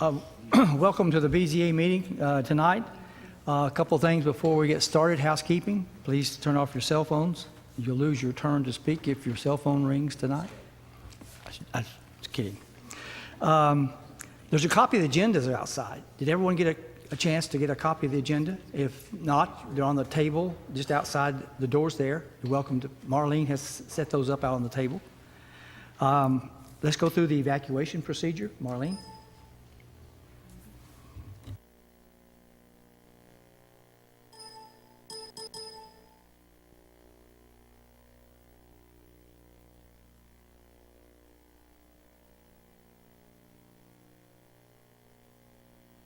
Welcome to the BZA meeting tonight. A couple of things before we get started. Housekeeping. Please turn off your cell phones. You'll lose your turn to speak if your cell phone rings tonight. I'm just kidding. There's a copy of the agendas outside. Did everyone get a chance to get a copy of the agenda? If not, they're on the table just outside the doors there. You're welcome to. Marlene has set those up out on the table. Let's go through the evacuation procedure. Marlene.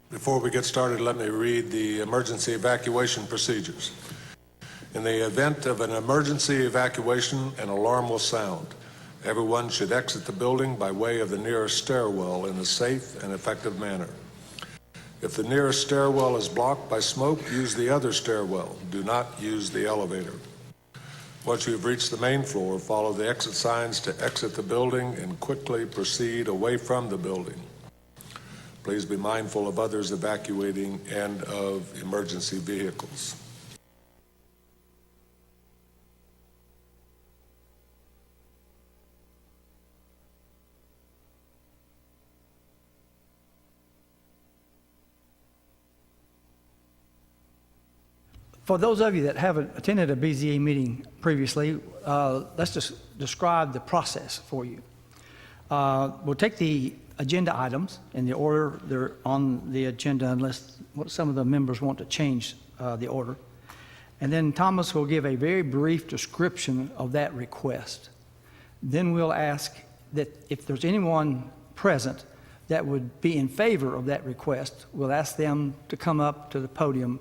Before we get started, let me read the emergency evacuation procedures. In the event of an emergency evacuation, an alarm will sound. Everyone should exit the building by way of the nearest stairwell in a safe and effective manner. If the nearest stairwell is blocked by smoke, use the other stairwell. Do not use the elevator. Once you've reached the main floor, follow the exit signs to exit the building and quickly proceed away from the building. Please be mindful of others evacuating and of emergency vehicles. For those of you that haven't attended a BZA meeting previously, let's just describe the process for you. We'll take the agenda items in the order they're on the agenda, unless some of the members want to change the order. And then Thomas will give a very brief description of that request. Then we'll ask that if there's anyone present that would be in favor of that request, we'll ask them to come up to the podium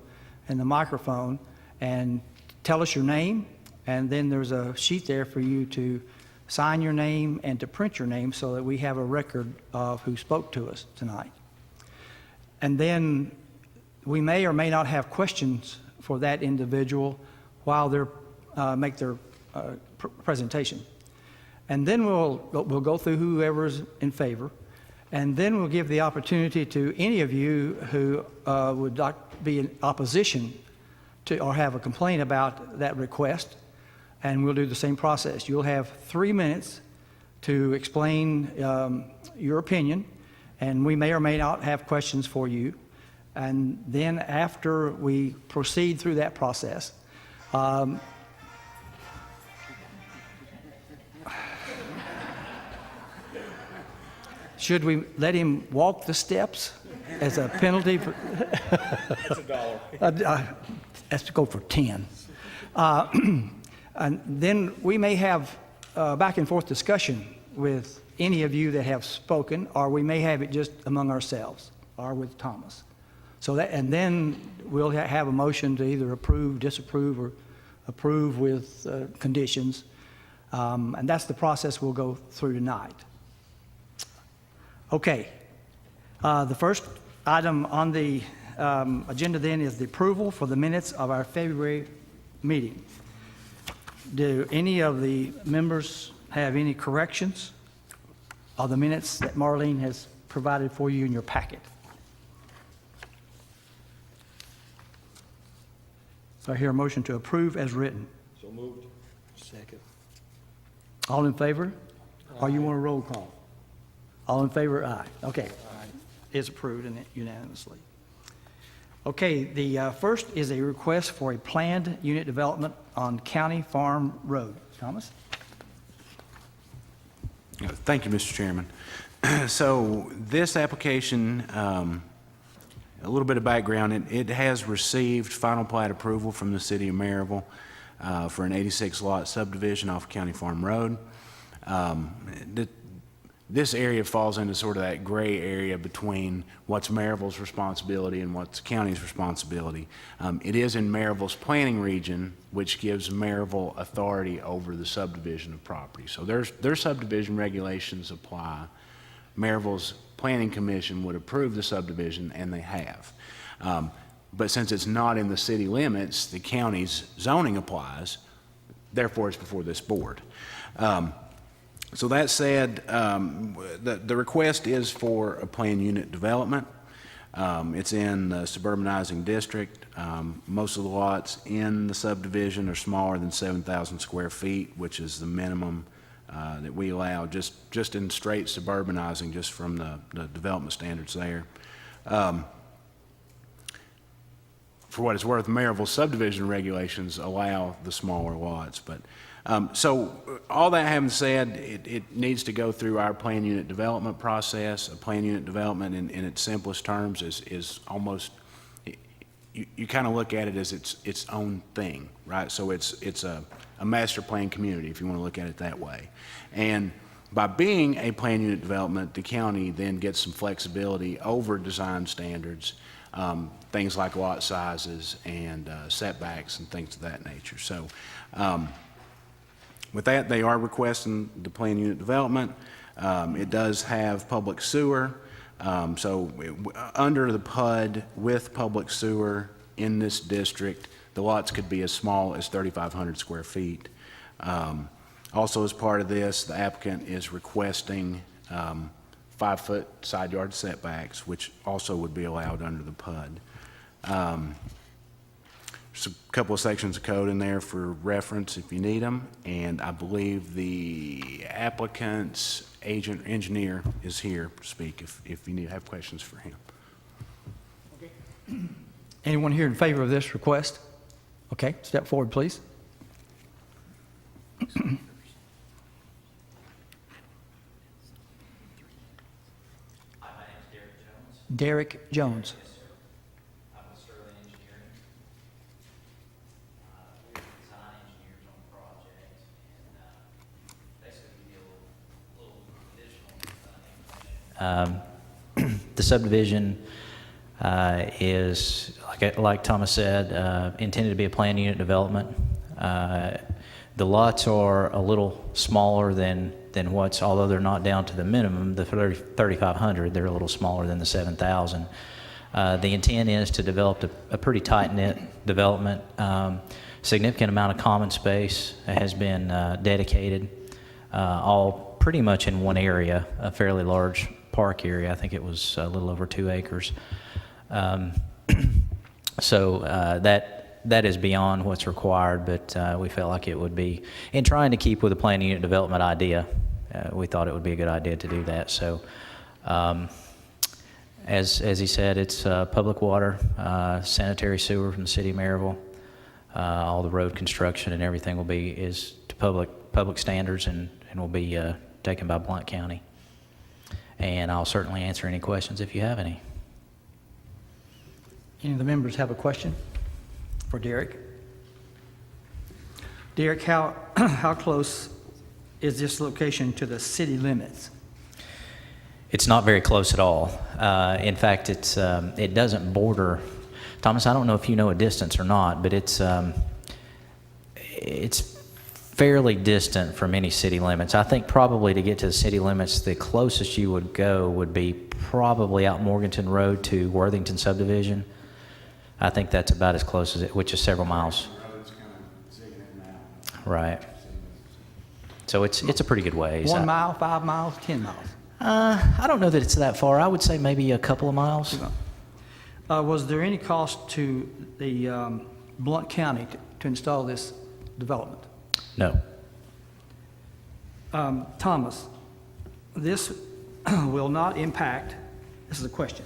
and the microphone and tell us your name, and then there's a sheet there for you to sign your name and to print your name so that we have a record of who spoke to us tonight. And then we may or may not have questions for that individual while they make their presentation. And then we'll go through whoever's in favor, and then we'll give the opportunity to any of you who would like be in opposition to or have a complaint about that request. And we'll do the same process. You'll have 3 minutes to explain your opinion, and we may or may not have questions for you. And then after we proceed through that process, should we let him walk the steps as a penalty? That's $1. Let's go for 10. And then we may have back and forth discussion with any of you that have spoken, or we may have it just among ourselves or with Thomas. So that, and then we'll have a motion to either approve, disapprove, or approve with conditions. And that's the process we'll go through tonight. Okay. The first item on the agenda then is the approval for the minutes of our February meeting. Do any of the members have any corrections of the minutes that Marlene has provided for you in your packet? So I hear a motion to approve as written. So moved. Second. All in favor? Or you want a roll call? All in favor? Aye. Okay. Aye. It's approved unanimously. Okay, the first is a request for a planned unit development on County Farm Road. Thomas? Thank you, Mr. Chairman. So this application, a little bit of background, it has received final plat approval from the City of Maryville for an 86-lot subdivision off County Farm Road. This area falls into sort of that gray area between what's Maryville's responsibility and what's county's responsibility. It is in Maryville's planning region, which gives Maryville authority over the subdivision of property. So their subdivision regulations apply. Maryville's planning commission would approve the subdivision, and they have. But since it's not in the city limits, the county's zoning applies. Therefore, it's before this board. So that said, the request is for a planned unit development. It's in the suburbanizing district. Most of the lots in the subdivision are smaller than 7,000 square feet, which is the minimum that we allow just in straight suburbanizing, just from the development standards there. For what it's worth, Maryville subdivision regulations allow the smaller lots. But so all that having said, it needs to go through our plan unit development process. A plan unit development in its simplest terms is almost, you kind of look at it as its own thing, right? So it's a master plan community, if you want to look at it that way. And by being a plan unit development, the county then gets some flexibility over design standards, things like lot sizes and setbacks and things of that nature. So with that, they are requesting the plan unit development. It does have public sewer. Under the PUD with public sewer in this district, the lots could be as small as 3,500 square feet. Also, as part of this, the applicant is requesting 5-foot side yard setbacks, which also would be allowed under the PUD. There's a couple of sections of code in there for reference if you need them, and I believe the applicant's engineer is here to speak if you have questions for him. Anyone here in favor of this request? Okay, step forward, please. Derek Jones. I'm with Sterling Engineering. We're design engineers on the project, and basically we deal with a little additional information. The subdivision is, like Thomas said, intended to be a planned unit development. The lots are a little smaller than what's, although they're not down to the minimum, the 3,500, they're a little smaller than the 7,000. The intent is to develop a pretty tight-knit development. Significant amount of common space has been dedicated, all pretty much in one area, a fairly large park area. I think it was a little over 2 acres. That is beyond what's required, but we felt like it would be, in trying to keep with the planned unit development idea, we thought it would be a good idea to do that. So as he said, it's public water, sanitary sewer from the city of Maryville. All the road construction and everything is to public standards and will be taken by Blount County. And I'll certainly answer any questions if you have any. Any of the members have a question for Derek? Derek, how close is this location to the city limits? It's not very close at all. In fact, it doesn't border. Thomas, I don't know if you know a distance or not, but it's fairly distant from any city limits. I think probably to get to the city limits, the closest you would go would be probably out Morganton Road to Worthington subdivision. I think that's about as close as it, which is several miles. Right. So it's a pretty good ways. 1 mile, 5 miles, 10 miles? I don't know that it's that far. I would say maybe a couple of miles. Was there any cost to the Blount County to install this development? No. Thomas, this will not impact, this is a question,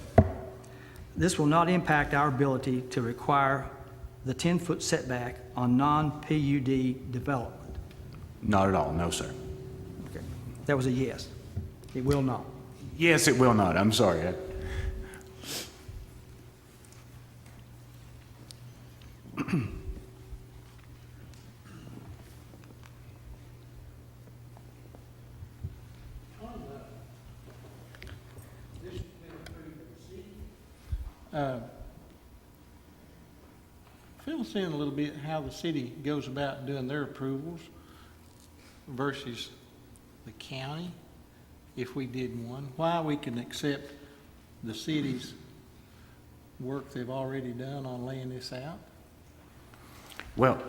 this will not impact our ability to require the 10-foot setback on non-PUD development? Not at all, no, sir. Okay. That was a yes. It will not. Yes, it will not. I'm sorry. Fill us in a little bit how the city goes about doing their approvals versus the county, if we did one. Why we can accept the city's work they've already done on laying this out? Well,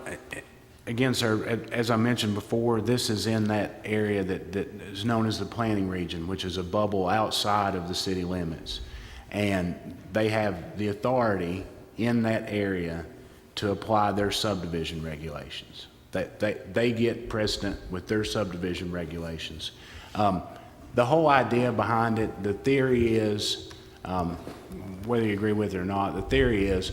again, sir, as I mentioned before, this is in that area that is known as the planning region, which is a bubble outside of the city limits. And they have the authority in that area to apply their subdivision regulations. They get precedent with their subdivision regulations. The whole idea behind it, the theory is, whether you agree with it or not, the theory is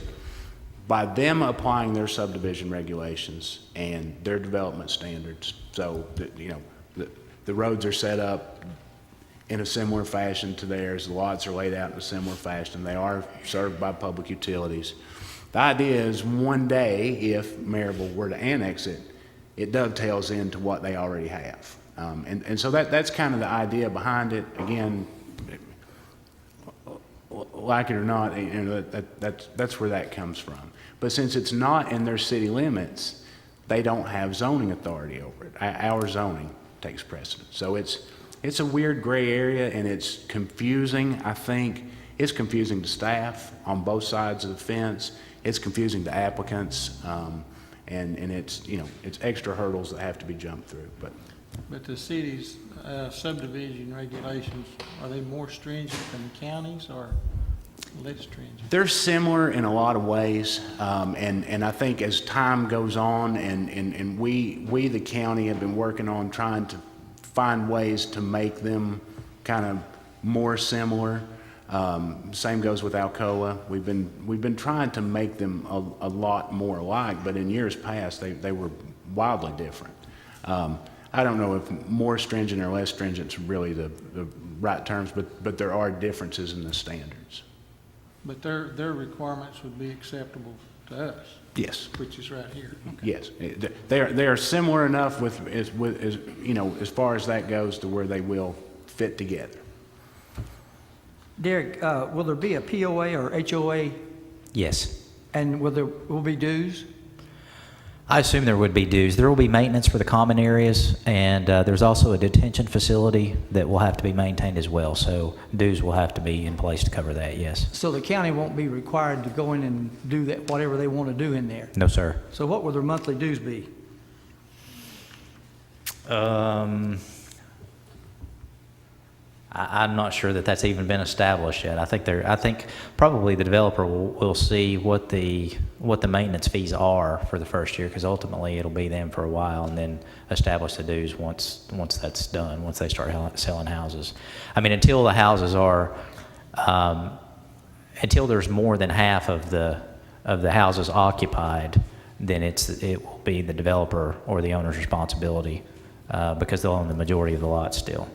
by them applying their subdivision regulations and their development standards, so that, you know, the roads are set up in a similar fashion to theirs, the lots are laid out in a similar fashion, they are served by public utilities. The idea is one day, if Maryville were to annex it, it dovetails into what they already have. And so that's kind of the idea behind it. Again, like it or not, you know, that's where that comes from. But since it's not in their city limits, they don't have zoning authority over it. Our zoning takes precedence. So it's a weird gray area, and it's confusing. I think it's confusing to staff on both sides of the fence. It's confusing to applicants, and it's, you know, it's extra hurdles that have to be jumped through. But the city's subdivision regulations, are they more stringent than the counties or less stringent? They're similar in a lot of ways, and I think as time goes on, and we the county have been working on trying to find ways to make them kind of more similar. Same goes with Alcoa. We've been trying to make them a lot more alike, but in years past they were wildly different. I don't know if more stringent or less stringent is really the right terms, but there are differences in the standards. But their requirements would be acceptable to us? Yes. Which is right here? Okay. Yes. They are similar enough with you know, as far as that goes, to where they will fit together. Derek, will there be a POA or HOA, Yes. and will be dues? I assume there would be dues. There will be maintenance for the common areas, and there's also a detention facility that will have to be maintained as well. So dues will have to be in place to cover that, yes. So the county won't be required to go in and do that, whatever they want to do in there? No, sir. So what will their monthly dues be? I'm not sure that that's even been established yet. I think probably the developer will see what the maintenance fees are for the first year, because ultimately it'll be them for a while, and then establish the dues once that's done, once they start selling houses. I mean, until the houses are, until there's more than half of the houses occupied, then it will be the developer or the owner's responsibility, because they'll own the majority of the lots still.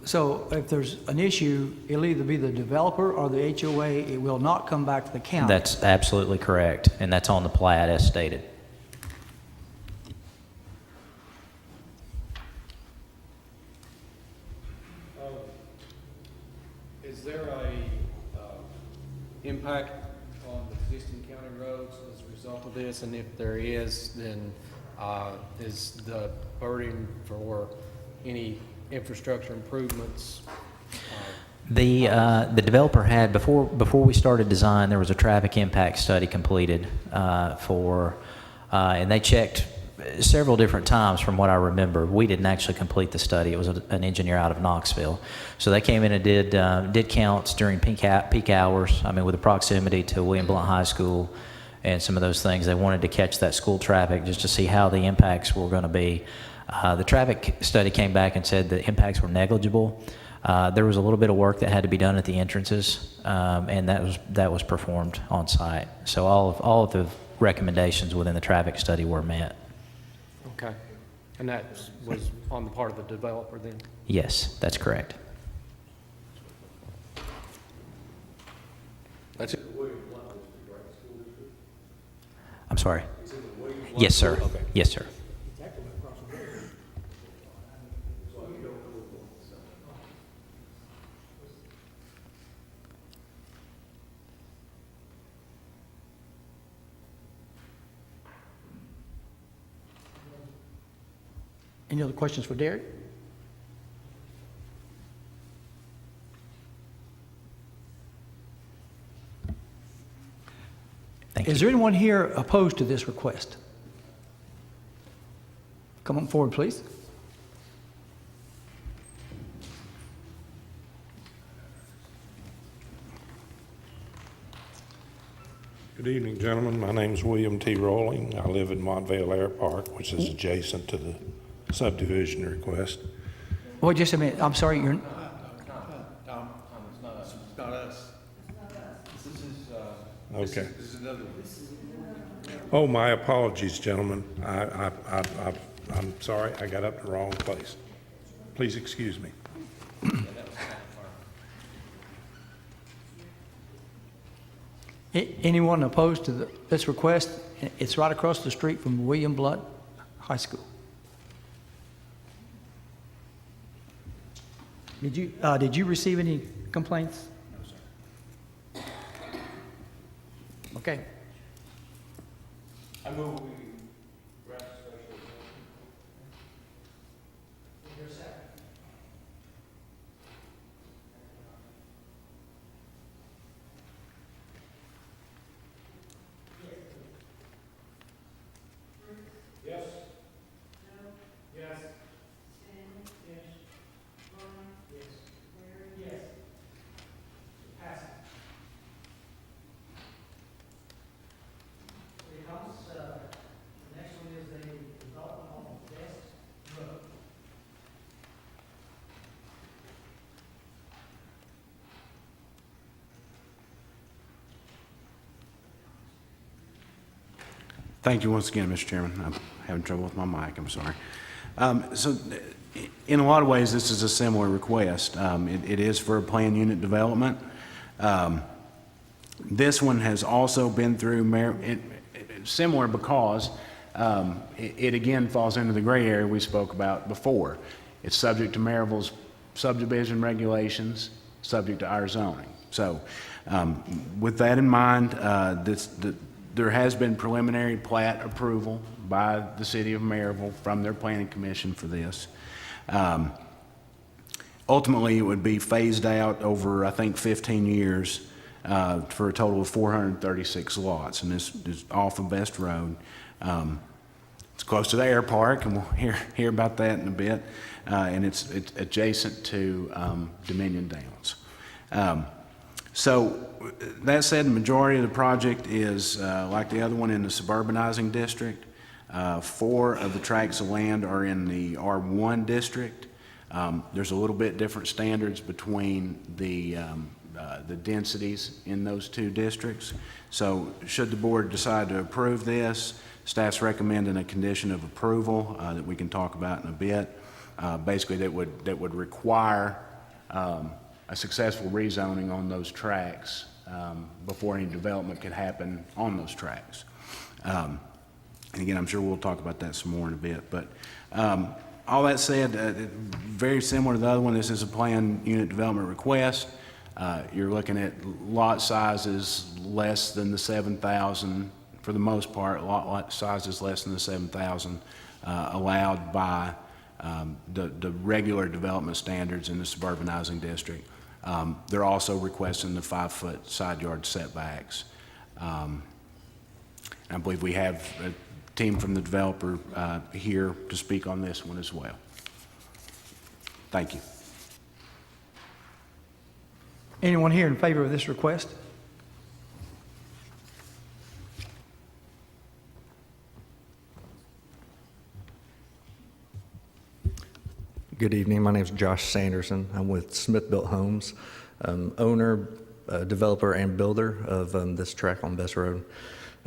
So if there's an issue, it'll either be the developer or the HOA. It will not come back to the county. That's absolutely correct, and that's on the plat as stated. Is there a impact on the existing county roads as a result of this? And if there is, then is the burden for any infrastructure improvements? The developer had, before we started design, there was a traffic impact study completed and they checked several different times from what I remember. We didn't actually complete the study. It was an engineer out of Knoxville. So they came in and did counts during peak hours, I mean, with the proximity to William Blount High School and some of those things. They wanted to catch that school traffic just to see how the impacts were going to be. The traffic study came back and said the impacts were negligible. There was a little bit of work that had to be done at the entrances, and that was performed on site. So all of the recommendations within the traffic study were met. Okay. And that was on the part of the developer then? Yes, that's correct. That's it. I'm sorry. Yes, sir. Okay. Yes, sir. Any other questions for Derek? Thank you. Is there anyone here opposed to this request? Come on forward, please. Good evening, gentlemen. My name's William T. Rowling. I live in Montvale Air Park, which is adjacent to the subdivision request. Wait just a minute. I'm sorry. You're, Okay. Oh, my apologies, gentlemen. I'm sorry. I got up the wrong place. Please excuse me. anyone opposed to this request? It's right across the street from William Blount High School. Did you receive any complaints? No, sir. Okay. I move we Thank you once again, Mr. Chairman. I'm having trouble with my mic, I'm sorry. So in a lot of ways, this is a similar request. It is for a planned unit development. This one has also been through similar because it again falls into the gray area we spoke about before. It's subject to Maryville's subdivision regulations, subject to our zoning. So with that in mind, there has been preliminary plat approval by the city of Maryville from their planning commission for this. Ultimately, it would be phased out over, I think, 15 years for a total of 436 lots, and this is off of Best Road. It's close to the air park, and we'll hear about that in a bit, and it's adjacent to Dominion Downs. So that said, the majority of the project is like the other one in the suburbanizing district. 4 of the tracts of land are in the R1 district. There's a little bit different standards between the densities in those 2 districts. So should the board decide to approve this, staff's recommending a condition of approval that we can talk about in a bit. Basically, that would require a successful rezoning on those tracts before any development could happen on those tracts. And again, I'm sure we'll talk about that some more in a bit. But all that said, very similar to the other one, this is a planned unit development request. You're looking at lot sizes less than the 7,000 for the most part, lot sizes less than the 7,000 allowed by the regular development standards in the suburbanizing district. They're also requesting the 5-foot side yard setbacks. I believe we have a team from the developer here to speak on this one as well. Thank you. Anyone here in favor of this request? Good evening. My name is Josh Sanderson. I'm with Smith Built Homes, owner, developer, and builder of this tract on Best Road.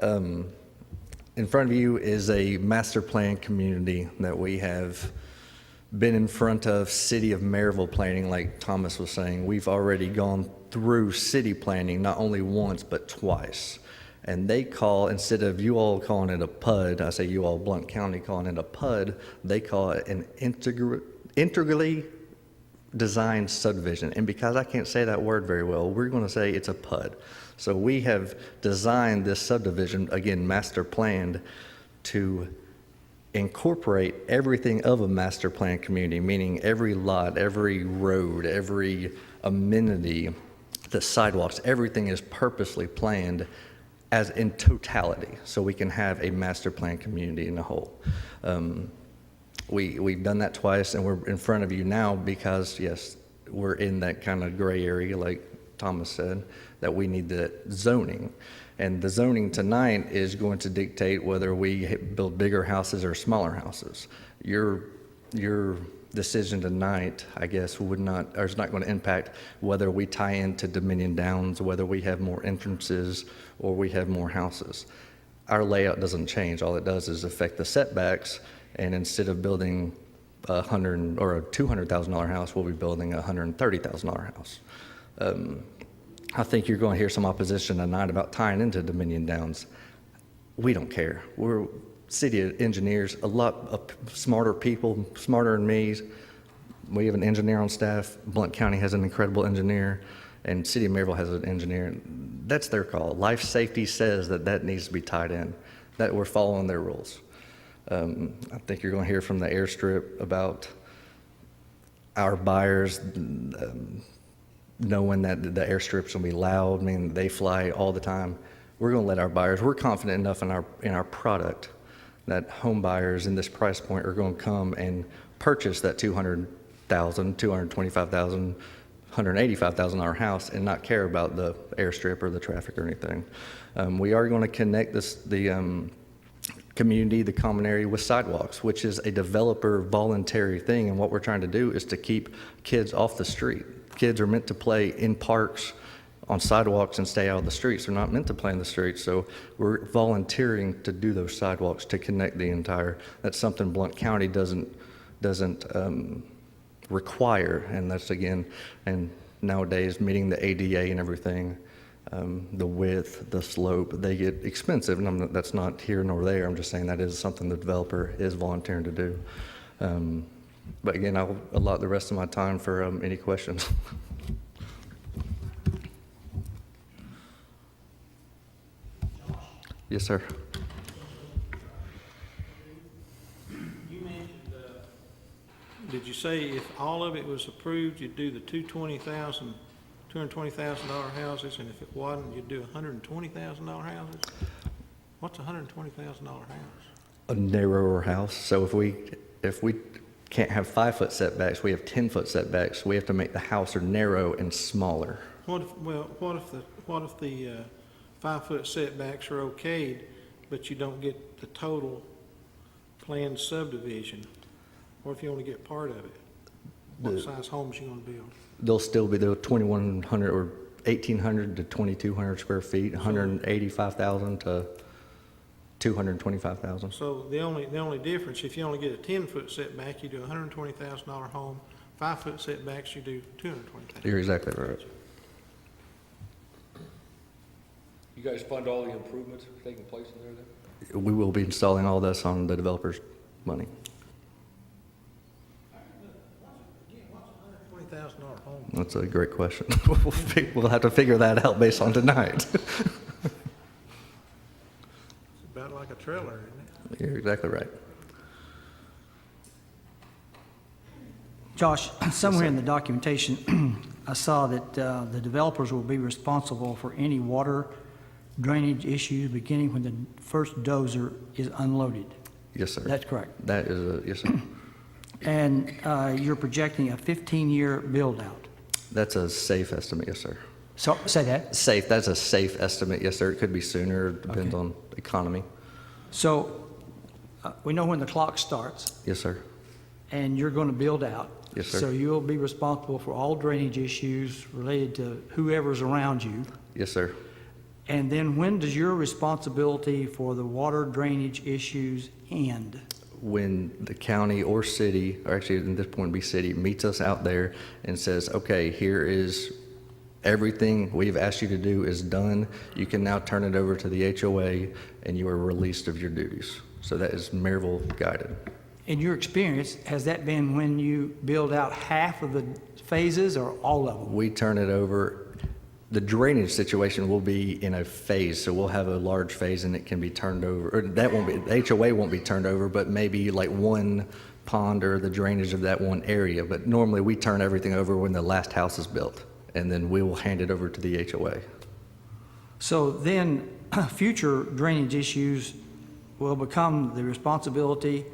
In front of you is a master plan community that we have been in front of City of Maryville planning, like Thomas was saying. We've already gone through city planning not only once but twice. And they call, instead of you all calling it a PUD, I say you all, Blount County, calling it a PUD, they call it an integrally designed subdivision. And because I can't say that word very well, we're going to say it's a PUD. So we have designed this subdivision, again, master planned, to incorporate everything of a master plan community, meaning every lot, every road, every amenity, the sidewalks, everything is purposely planned as in totality, so we can have a master plan community in a whole. We've done that twice, and we're in front of you now because, yes, we're in that kind of gray area, like Thomas said, that we need the zoning. And the zoning tonight is going to dictate whether we build bigger houses or smaller houses. Your decision tonight, I guess, would not, or is not going to impact whether we tie into Dominion Downs, whether we have more entrances or we have more houses. Our layout doesn't change. All it does is affect the setbacks, and instead of building a $200,000 house, we'll be building a $130,000 house. I think you're going to hear some opposition tonight about tying into Dominion Downs. We don't care. We're city engineers, a lot of smarter people, smarter than me. We have an engineer on staff. Blount County has an incredible engineer, and City of Maryville has an engineer. That's their call. Life safety says that that needs to be tied in, that we're following their rules. I think you're going to hear from the airstrip about our buyers knowing that the airstrips will be loud. I mean, they fly all the time. We're going to let our buyers, we're confident enough in our product that home buyers in this price point are going to come and purchase that $200,000, $225,000, $185,000 house and not care about the airstrip or the traffic or anything. We are going to connect the community, the common area with sidewalks, which is a developer voluntary thing. And what we're trying to do is to keep kids off the street. Kids are meant to play in parks, on sidewalks, and stay out of the streets. They're not meant to play in the streets. So we're volunteering to do those sidewalks to connect the entire. That's something Blount County doesn't require. And that's, again, and nowadays meeting the ADA and everything, the width, the slope, they get expensive. And that's not here nor there. I'm just saying that is something the developer is volunteering to do. But again, I'll allot the rest of my time for any questions. Yes, sir. You mentioned, did you say if all of it was approved, you'd do the $220,000 houses, and if it wasn't, you'd do $120,000 houses? What's a $120,000 house? A narrower house. So if we can't have 5-foot setbacks, we have 10-foot setbacks. We have to make the house narrow and smaller. What if the 5-foot setbacks are okayed, but you don't get the total planned subdivision? Or if you only get part of it? What size homes you gonna build? They'll still be the 2,100 or 1,800 to 2,200 square feet, 185,000 to 225,000. So the only difference, if you only get a 10-foot setback, you do a $120,000 home. 5-foot setbacks, you do $220,000. You're exactly right. You guys fund all the improvements taking place in there then? We will be installing all this on the developer's money. What's a $120,000 home? That's a great question. We'll have to figure that out based on tonight. It's about like a trailer, isn't it? You're exactly right. Josh, somewhere in the documentation, I saw that the developers will be responsible for any water drainage issues beginning when the first dozer is unloaded. Yes, sir. That's correct. That is yes, sir. And you're projecting a 15-year build-out. That's a safe estimate, yes, sir. So, say that. Safe, that's a safe estimate, yes, sir. It could be sooner, it depends Okay. on the economy. So, we know when the clock starts, Yes, sir. and you're going to build out. Yes, sir. So you'll be responsible for all drainage issues related to whoever's around you. Yes, sir. And then when does your responsibility for the water drainage issues end? When the county or city, or actually at this point be city, meets us out there and says, okay, here is everything we've asked you to do is done. You can now turn it over to the HOA and you are released of your duties. So that is Maryville guided. In your experience, has that been when you build out half of the phases or all of them? We turn it over. The drainage situation will be in a phase, so we'll have a large phase and it can be turned over, or that won't be, the HOA won't be turned over, but maybe like one pond or the drainage of that one area. But normally we turn everything over when the last house is built, and then we will hand it over to the HOA. So then future drainage issues will become the responsibility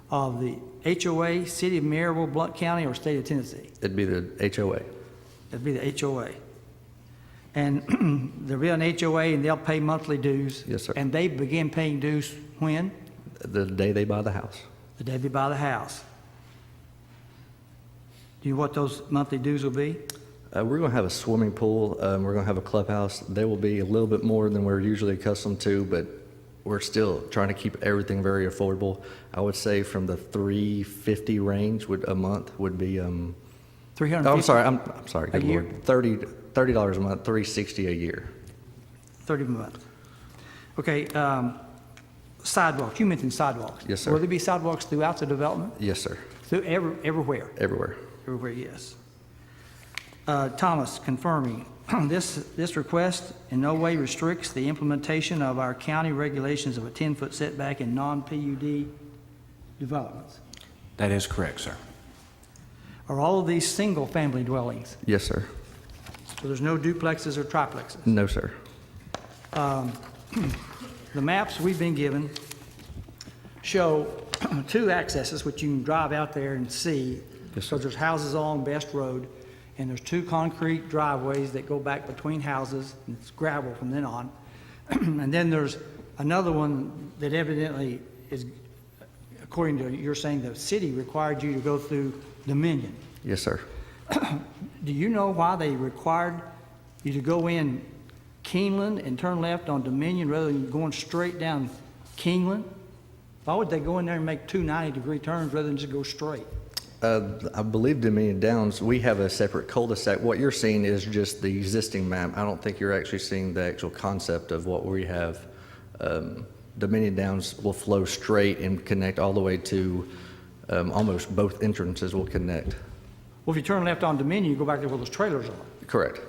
of the HOA, City of Maryville, Blount County, or State of Tennessee? It'd be the HOA. It'd be the HOA. And there'll be an HOA, and they'll pay monthly dues? Yes, sir. And they begin paying dues when? The day they buy the house. The day they buy the house. Do you know what those monthly dues will be? We're going to have a swimming pool. We're going to have a clubhouse. They will be a little bit more than we're usually accustomed to, but we're still trying to keep everything very affordable. I would say from the $350 range a month would be. $350? Oh, I'm sorry. I'm sorry. A Good year? Lord. $30 a month, $360 a year. $30 a month. Okay, sidewalks, you mentioned sidewalks. Yes, sir. Will there be sidewalks throughout the development? Yes, sir. Everywhere? Everywhere. Everywhere, yes. Thomas, confirming, this request in no way restricts the implementation of our county regulations of a 10-foot setback in non-PUD developments. That is correct, sir. Are all of these single-family dwellings? Yes, sir. So there's no duplexes or triplexes? No, sir. The maps we've been given show two accesses, which you can drive out there and see. Yes, So there's houses along Best Road, and there's two concrete driveways that go back between houses, and it's gravel from then on. And then there's another one that evidently is, according to you're saying, the city required you to go through Dominion. Yes, sir. Do you know why they required you to go in Keeneland and turn left on Dominion rather than going straight down Keeneland? Why would they go in there and make two 90-degree turns rather than just go straight? I believe Dominion Downs, we have a separate cul-de-sac. What you're seeing is just the existing map. I don't think you're actually seeing the actual concept of what we have. Dominion Downs will flow straight and connect all the way to almost both entrances will connect. Well, if you turn left on Dominion, you go back there where those trailers are. Correct.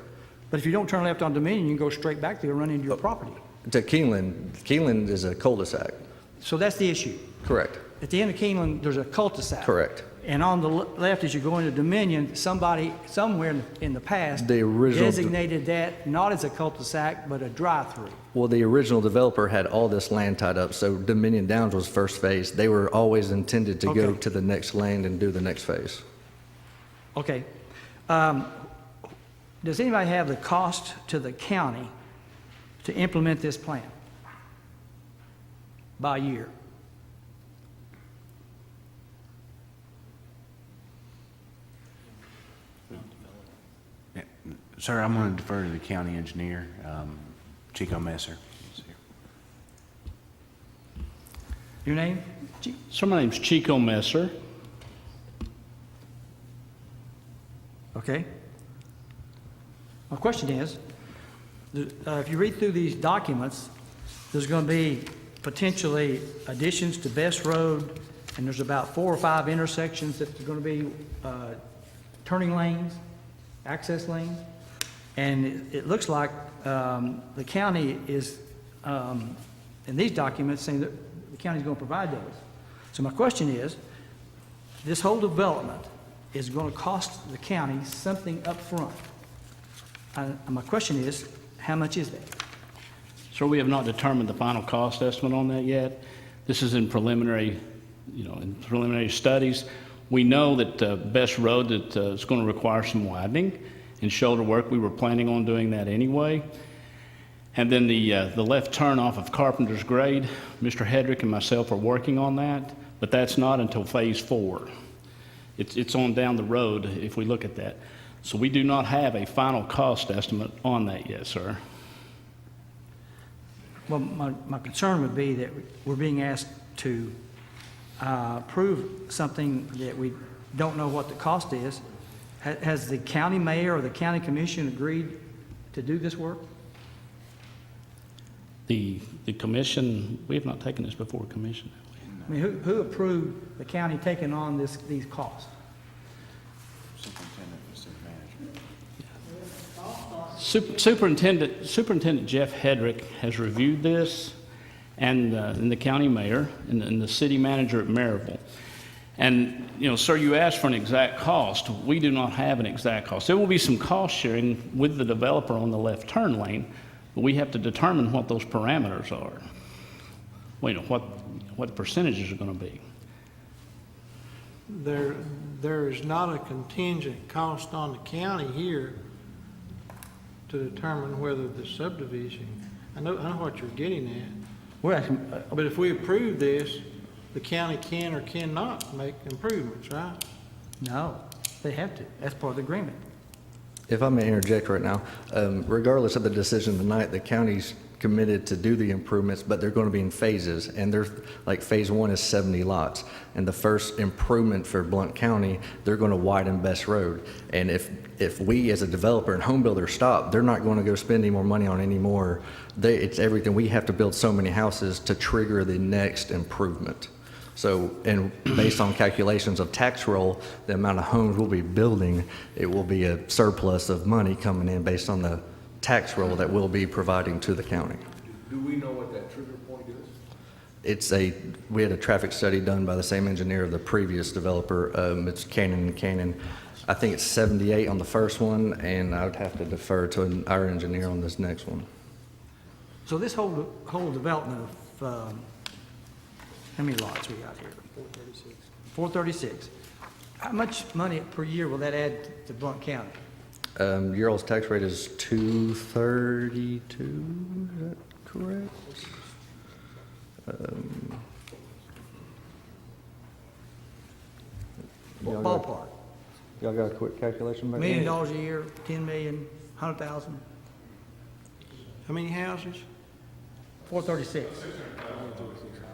But if you don't turn left on Dominion, you can go straight back there and run into your property. To Keeneland is a cul-de-sac. So that's the issue. Correct. At the end of Keeneland, there's a cul-de-sac. Correct. And on the left, as you go into Dominion, somebody somewhere in the past The original- designated that not as a cul-de-sac, but a drive-through. Well, the original developer had all this land tied up, so Dominion Downs was first phase. They were always intended to go Okay. to the next land and do the next phase. Okay. Does anybody have the cost to the county to implement this plan by year? Sir, I'm going to defer to the county engineer, Chico Messer. Your name? So my name's Chico Messer. Okay. My question is, if you read through these documents, there's going to be potentially additions to Best Road, and there's about 4 or 5 intersections that are going to be turning lanes, access lanes, and it looks like the county is, in these documents, saying that the county's going to provide those. So my question is, this whole development is going to cost the county something up front. And my question is, how much is that? So we have not determined the final cost estimate on that yet. This is in preliminary, in preliminary studies. We know that Best Road that is going to require some widening and shoulder work. We were planning on doing that anyway. And then the left turn off of Carpenter's Grade, Mr. Hedrick and myself are working on that, but that's not until phase 4. It's on down the road if we look at that. So we do not have a final cost estimate on that yet, sir. Well, my concern would be that we're being asked to approve something that we don't know what the cost is. Has the county mayor or the county commission agreed to do this work? The commission, we have not taken this before commission. I mean, who approved the county taking on these costs? Superintendent Jeff Hedrick has reviewed this, and the county mayor and the city manager at Maryville. And, sir, you asked for an exact cost. We do not have an exact cost. There will be some cost sharing with the developer on the left turn lane, but we have to determine what those parameters are. What the percentages are going to be. there is not a contingent cost on the county here to determine whether the subdivision, I know what you're getting at, We're actually, but if we approve this, the county can or cannot make improvements, right? no, they have to. That's part of the agreement. If I may interject right now, regardless of the decision tonight, the county's committed to do the improvements, but they're going to be in phases, and they're, like, phase one is 70 lots. And the first improvement for Blount County, they're going to widen Best Road. And if we as a developer and home builder stop, they're not going to go spend any more money on any more. It's everything. We have to build so many houses to trigger the next improvement. So, and based on calculations of tax roll, the amount of homes we'll be building, it will be a surplus of money coming in based on the tax roll that we'll be providing to the county. Do we know what that trigger point is? We had a traffic study done by the same engineer of the previous developer. It's Cannon. I think it's 78 on the first one, and I would have to defer to our engineer on this next one. So this whole development of, how many lots we got here? 436. 436. How much money per year will that add to Blount County? Your all's tax rate is 232, is that correct? Ballpark. Y'all got a quick calculation back $1 there? million a year, 10 million, 100,000, How many houses? 436.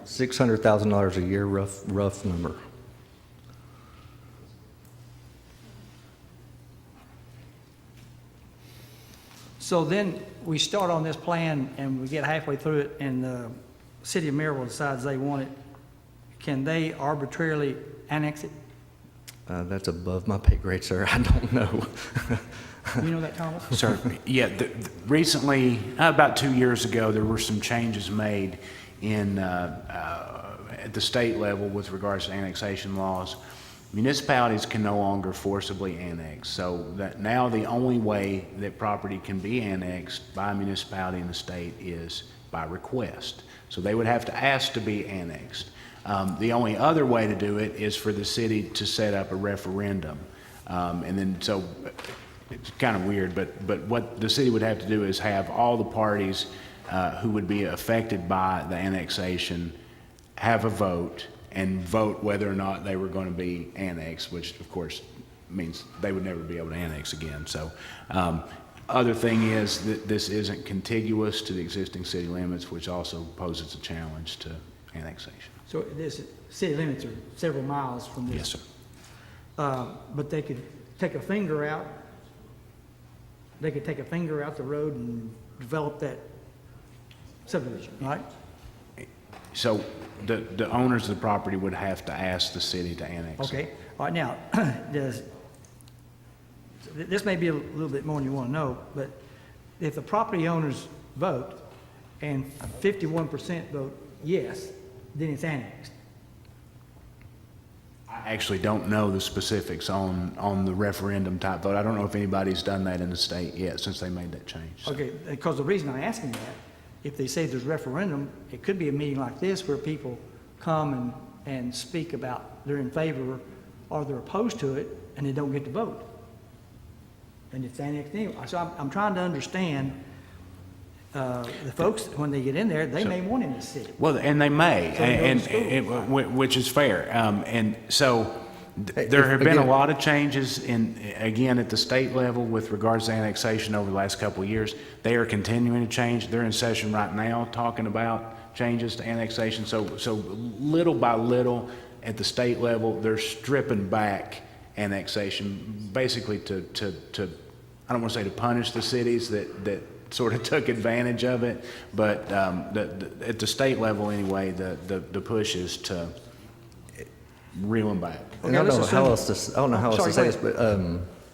$600,000 a year, rough number. So then we start on this plan and we get halfway through it and the city of Maryville decides they want it. Can they arbitrarily annex it? That's above my pay grade, sir. I don't know. You know that, Thomas? Sir, yeah, recently, about 2 years ago, there were some changes made at the state level with regards to annexation laws. Municipalities can no longer forcibly annex, so that now the only way that property can be annexed by a municipality in the state is by request. So they would have to ask to be annexed. The only other way to do it is for the city to set up a referendum. And then, so it's kind of weird, but what the city would have to do is have all the parties who would be affected by the annexation have a vote and vote whether or not they were going to be annexed, which of course means they would never be able to annex again. So other thing is that this isn't contiguous to the existing city limits, which also poses a challenge to annexation. So this city limits are several miles from this. Yes, sir. But they could take a finger out. They could take a finger out the road and develop that subdivision, right? So the owners of the property would have to ask the city to annex. Okay, all right, now, this may be a little bit more than you want to know, but if the property owners vote and 51% vote yes, then it's annexed. I actually don't know the specifics on the referendum type vote. I don't know if anybody's done that in the state yet since they made that change. So. Okay, because the reason I'm asking that, if they say there's referendum, it could be a meeting like this where people come and speak about they're in favor or they're opposed to it, and they don't get to vote. And it's annexed anyway. So I'm trying to understand, the folks, when they get in there, they may want in the city. Well, and they may, So they go to school. which is fair. And so there have been a lot of changes again, at the state level with regards to annexation over the last couple of years. They are continuing to change. They're in session right now talking about changes to annexation. So little by little at the state level, they're stripping back annexation basically to I don't want to say to punish the cities that sort of took advantage of it, but at the state level anyway, the push is to reel them back. And I don't know how else to say this, but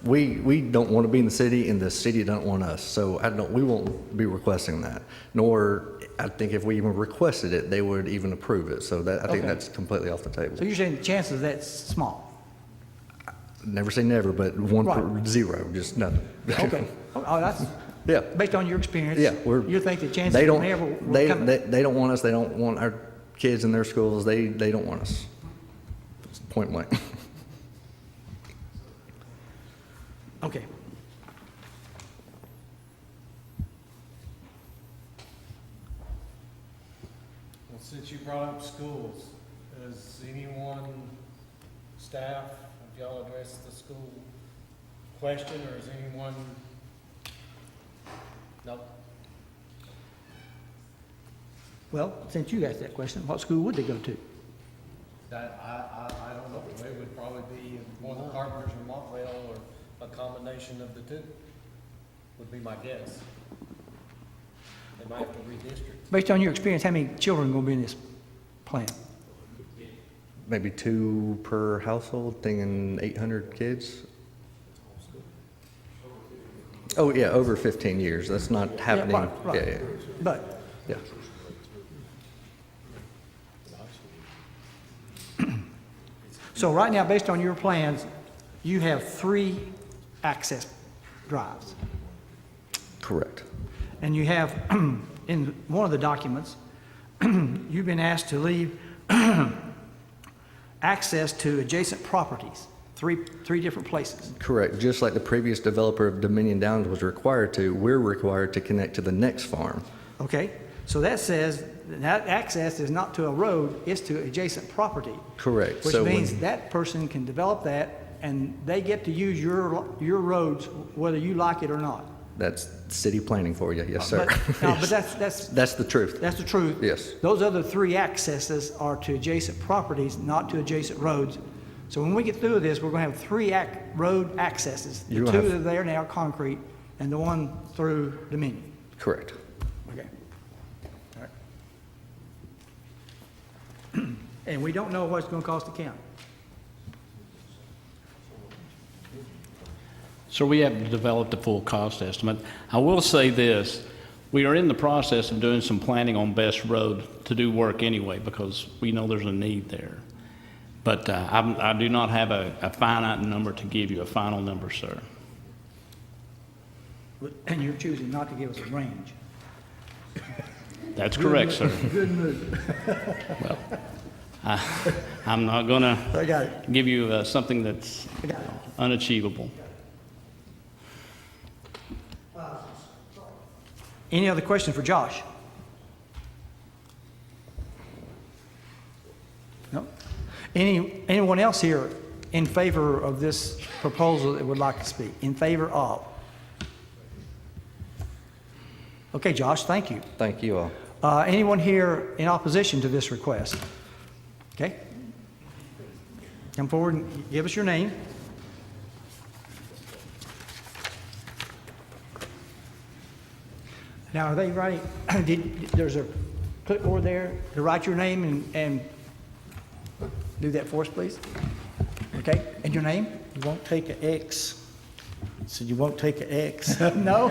we don't want to be in the city, and the city don't want us. So we won't be requesting that. Nor, I think if we even requested it, they would even approve it. So I think that's completely off the table. So you're saying the chances of that's small? Never say never, but zero, just nothing. Okay. Oh, that's, Yeah. based on your experience? Yeah, You think the chances they of don't, never will come? they don't want us. They don't want our kids in their schools. They don't want us. Point blank. Okay. Well, since you brought up schools, has anyone, staff, have y'all addressed the school question, or is anyone? No? Well, since you asked that question, what school would they go to? That, I don't know. It would probably be one of the Carpenters or Montvale, or a combination of the two, would be my guess. They might have to redistrict. Based on your experience, how many children are going to be in this plan? Maybe 2 per household, thinking 800 kids. Oh, yeah, over 15 years. That's not happening. right. Yeah, yeah, But yeah. so right now, based on your plans, you have 3 access drives. Correct. And you have, in one of the documents, you've been asked to leave access to adjacent properties, three different places. Correct. Just like the previous developer of Dominion Downs was required to, we're required to connect to the next farm. Okay? So that says that access is not to a road, it's to adjacent property. Correct. Which So means when- that person can develop that, and they get to use your roads whether you like it or not. That's city planning for you. Yes, sir. But, no, but that's That's the truth. the truth. Yes. Those other 3 accesses are to adjacent properties, not to adjacent roads. So when we get through this, we're going to have 3 road accesses. The You're 2 gonna have- that are there now are concrete, and the one through Dominion. Correct. Okay. All right. And we don't know what it's going to cost the county. So we haven't developed a full cost estimate. I will say this, we are in the process of doing some planning on Best Road to do work anyway, because we know there's a need there. But I do not have a finite number to give you, a final number, sir. And you're choosing not to give us a range. That's correct, sir. Good move. I'm not gonna I got it. give you something that's I got it. unachievable. Any other question for Josh? No? Anyone else here in favor of this proposal that would like to speak? In favor of? Okay, Josh, thank you. Thank you all. Anyone here in opposition to this request? Okay. Come forward and give us your name. Now, are they writing, there's a clipboard there to write your name and do that for us, please? Okay, and your name? You won't take an X. So you won't take an X. No?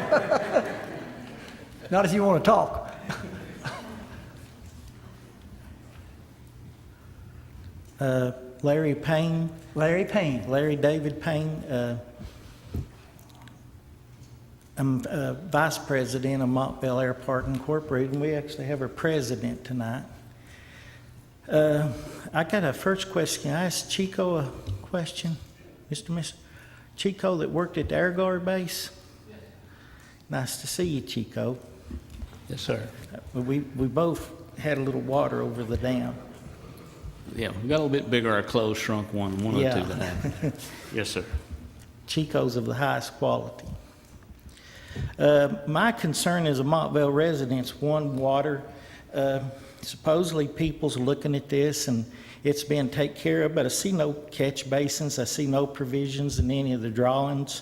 Not if you want to talk. Larry Payne, Larry Payne. Larry David Payne. I'm vice president of Montvale Air Park Incorporated, and we actually have our president tonight. I got a first question. Can I ask Chico a question? Mr. Chico that worked at the Air Guard base? Yes. Nice to see you, Chico. Yes, sir. We both had a little water over the dam. Yeah, we got a little bit bigger, our clothes shrunk one or two Yeah. that happened. Yes, sir. Chico's of the highest quality. My concern as a Montvale resident, one, water. Supposedly people's looking at this and it's being taken care of, but I see no catch basins. I see no provisions in any of the drawings.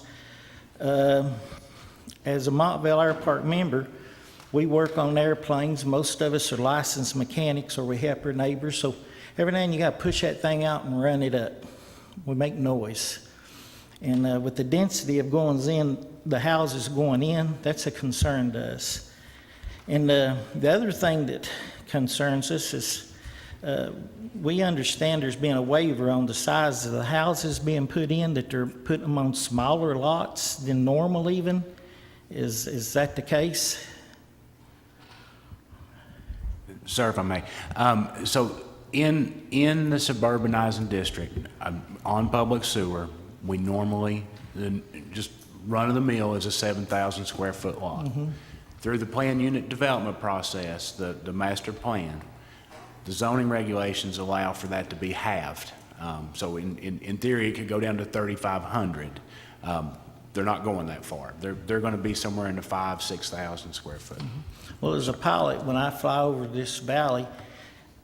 As a Montvale Air Park member, we work on airplanes. Most of us are licensed mechanics or we help our neighbors. So every now and then you got to push that thing out and run it up. We make noise. And with the density of goings in, the houses going in, that's a concern to us. And the other thing that concerns us is we understand there's been a waiver on the size of the houses being put in, that they're putting them on smaller lots than normal even. Is that the case? Sir, if I may. So in the suburbanizing district, on public sewer, we normally just run-of-the-mill is a 7,000 square foot lot. Through the plan unit development process, the master plan, the zoning regulations allow for that to be halved. So in theory, it could go down to 3,500. They're not going that far. They're going to be somewhere in the 6,000 square foot. Well, as a pilot, when I fly over this valley,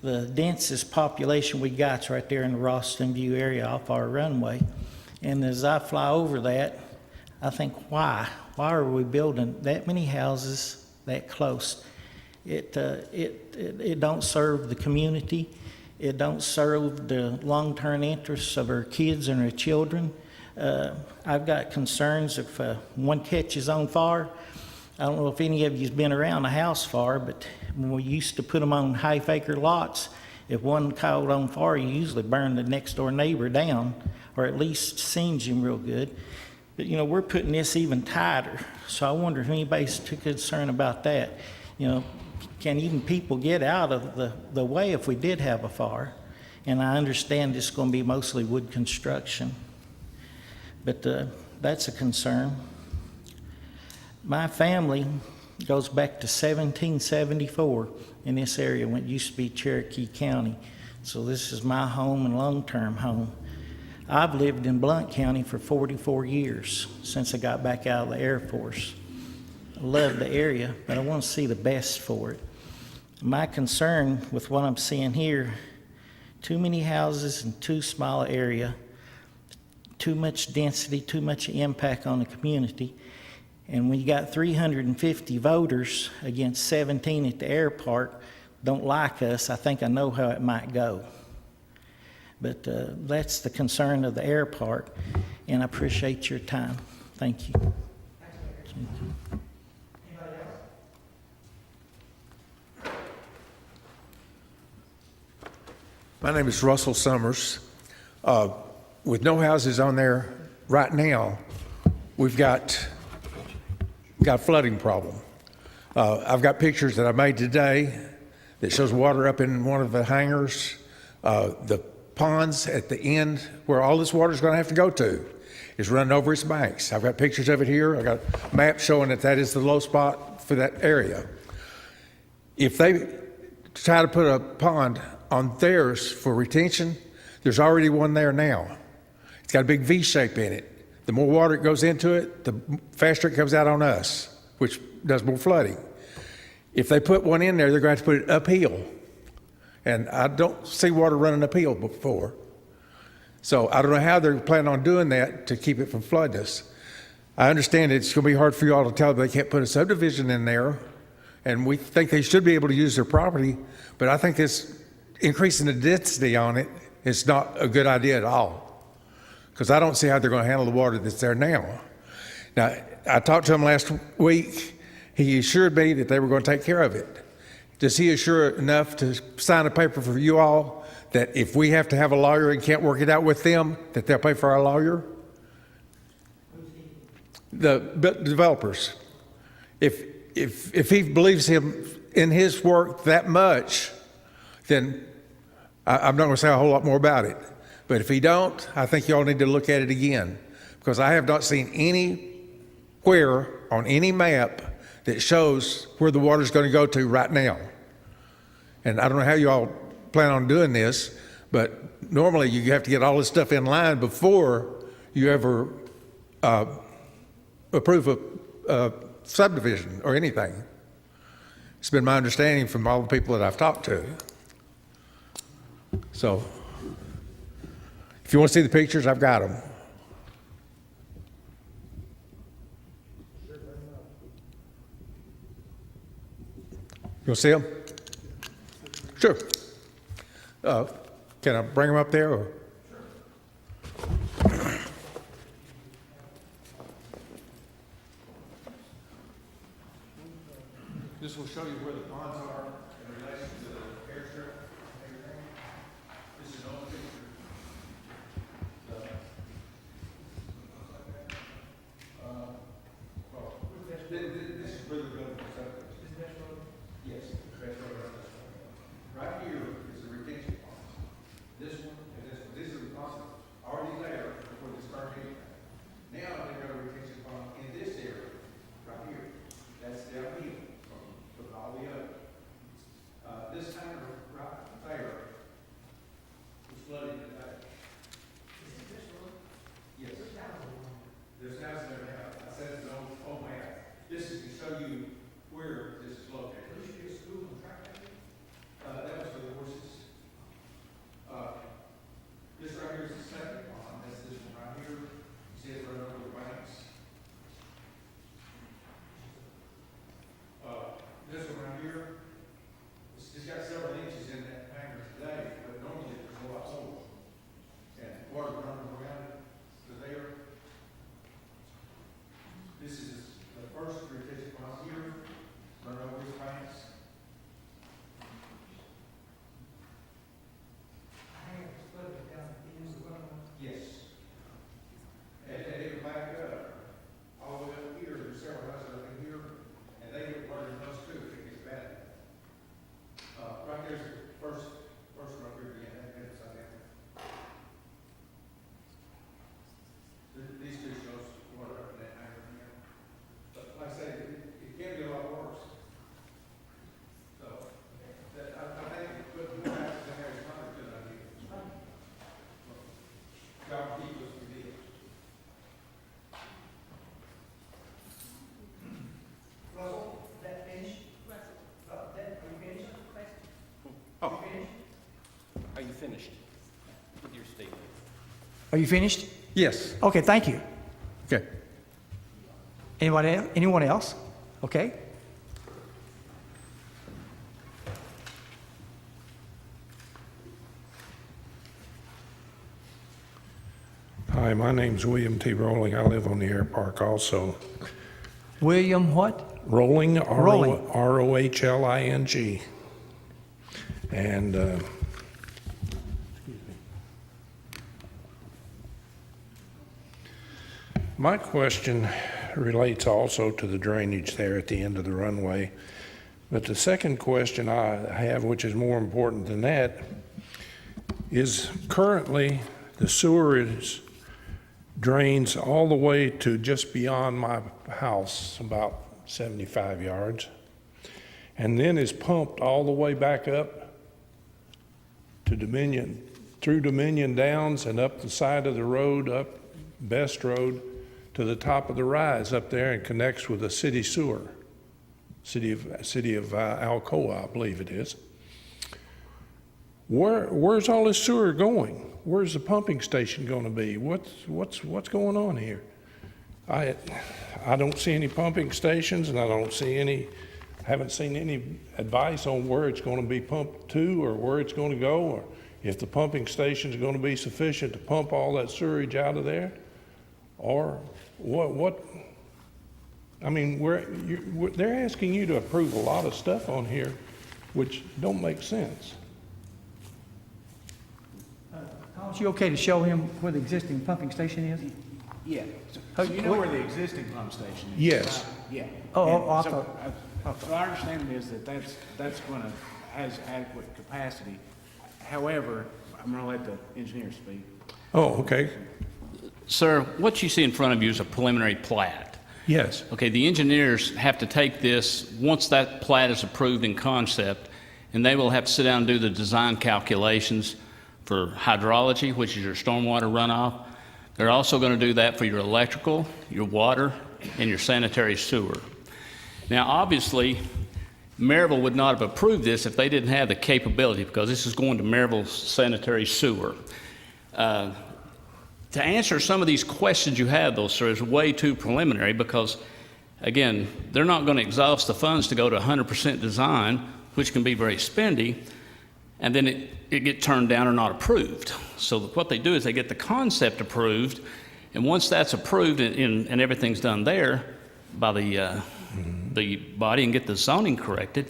the densest population we got's right there in the Ralston View area off our runway. And as I fly over that, I think, why? Why are we building that many houses that close? It don't serve the community. It don't serve the long-term interests of our kids and our children. I've got concerns if one catches on fire. I don't know if any of you's been around a house fire, but when we used to put them on half-acre lots, if one caught on fire, you usually burn the next-door neighbor down, or at least singe him real good. But, you know, we're putting this even tighter, so I wonder if anybody's too concerned about that. You know, can even people get out of the way if we did have a fire? And I understand it's going to be mostly wood construction, but that's a concern. My family goes back to 1774 in this area when it used to be Cherokee County. So this is my home and long-term home. I've lived in Blount County for 44 years since I got back out of the Air Force. I love the area, but I want to see the best for it. My concern with what I'm seeing here, too many houses in too small an area, too much density, too much impact on the community. And when you got 350 voters against 17 at the airport don't like us, I think I know how it might go. But that's the concern of the airport, and I appreciate your time. Thank you. Thank you. My name is Russell Summers. With no houses on there right now, we've got flooding problem. I've got pictures that I made today that shows water up in one of the hangars, the ponds at the end where all this water is going to have to go to is running over its banks. I've got pictures of it here. I've got a map showing that is the low spot for that area. If they try to put a pond on theirs for retention, there's already one there now. It's got a big V shape in it. The more water it goes into it, the faster it comes out on us, which does more flooding. If they put one in there, they're going to have to put it uphill. And I don't see water running uphill before. So I don't know how they're planning on doing that to keep it from flooding us. I understand it's going to be hard for you all to tell them they can't put a subdivision in there, and we think they should be able to use their property, but I think this increasing the density on it is not a good idea at all, because I don't see how they're going to handle the water that's there now. Now, I talked to him last week. He assured me that they were going to take care of it. Does he assure enough to sign a paper for you all that if we have to have a lawyer and can't work it out with them, that they'll pay for our lawyer? The developers. If he believes him in his work that much, then I'm not going to say a whole lot more about it. But if he don't, I think y'all need to look at it again, because I have not seen anywhere on any map that shows where the water's going to go to right now. And I don't know how you all plan on doing this, but normally you have to get all this stuff in line before you ever approve a subdivision or anything. It's been my understanding from all the people that I've talked to. So if you want to see the pictures, I've got them. You want to see them? Sure. Can I bring them up there? Or? This will show you where the ponds are in relation to the airstrip. This is all picture. This is where they're going to set. Is this road? Yes, that's road. Right here is the retention pond. This one and this one. These are the ponds already there before they start anything. Now This is the first revision right here, run over his pants. Yes. And it would back up all the way up here, there's several houses up in here, and they get water in those too, if it gets bad. Right there's the first one up here, yeah, that's upside down. These two shows water up in that area, yeah. But like I say, it can be a lot worse. So, I think putting more houses in there is not a good idea. God keep us from this. Russell, that finished? That, are you finished? Oh. Are you finished with your statement? Are you finished? Yes. Okay, thank you. Okay. Anyone else? Okay. Hi, my name's William T. Rolling. I live on the Air Park also. William what? Rolling, Rolling. R-O-H-L-I-N-G. And, my question relates also to the drainage there at the end of the runway. But the second question I have, which is more important than that, is currently the sewer drains all the way to just beyond my house, about 75 yards, and then is pumped all the way back up to Dominion, through Dominion Downs and up the side of the road, up Best Road, to the top of the rise up there and connects with the city sewer, city of Alcoa, I believe it is. Where's all this sewer going? Where's the pumping station going to be? What's going on here? I don't see any pumping stations, and I haven't seen any advice on where it's going to be pumped to or where it's going to go, or if the pumping station is going to be sufficient to pump all that sewage out of there, or what? I mean, they're asking you to approve a lot of stuff on here which don't make sense. Is you okay to show him where the existing pumping station is? Yeah. So you know where the existing pump station is? Yes. Yeah. I So thought. so our understanding is that that's going to, has adequate capacity. However, I'm going to let the engineer speak. Oh, okay. Sir, what you see in front of you is a preliminary plat. Yes. Okay, the engineers have to take this, once that plat is approved in concept, and they will have to sit down and do the design calculations for hydrology, which is your stormwater runoff. They're also going to do that for your electrical, your water, and your sanitary sewer. Now, obviously, Maryville would not have approved this if they didn't have the capability, because this is going to Maryville's sanitary sewer. To answer some of these questions you have, though, sir, is way too preliminary because, again, they're not going to exhaust the funds to go to 100% design, which can be very spendy, and then it get turned down or not approved. So what they do is they get the concept approved, and once that's approved and everything's done there by the body and get the zoning corrected,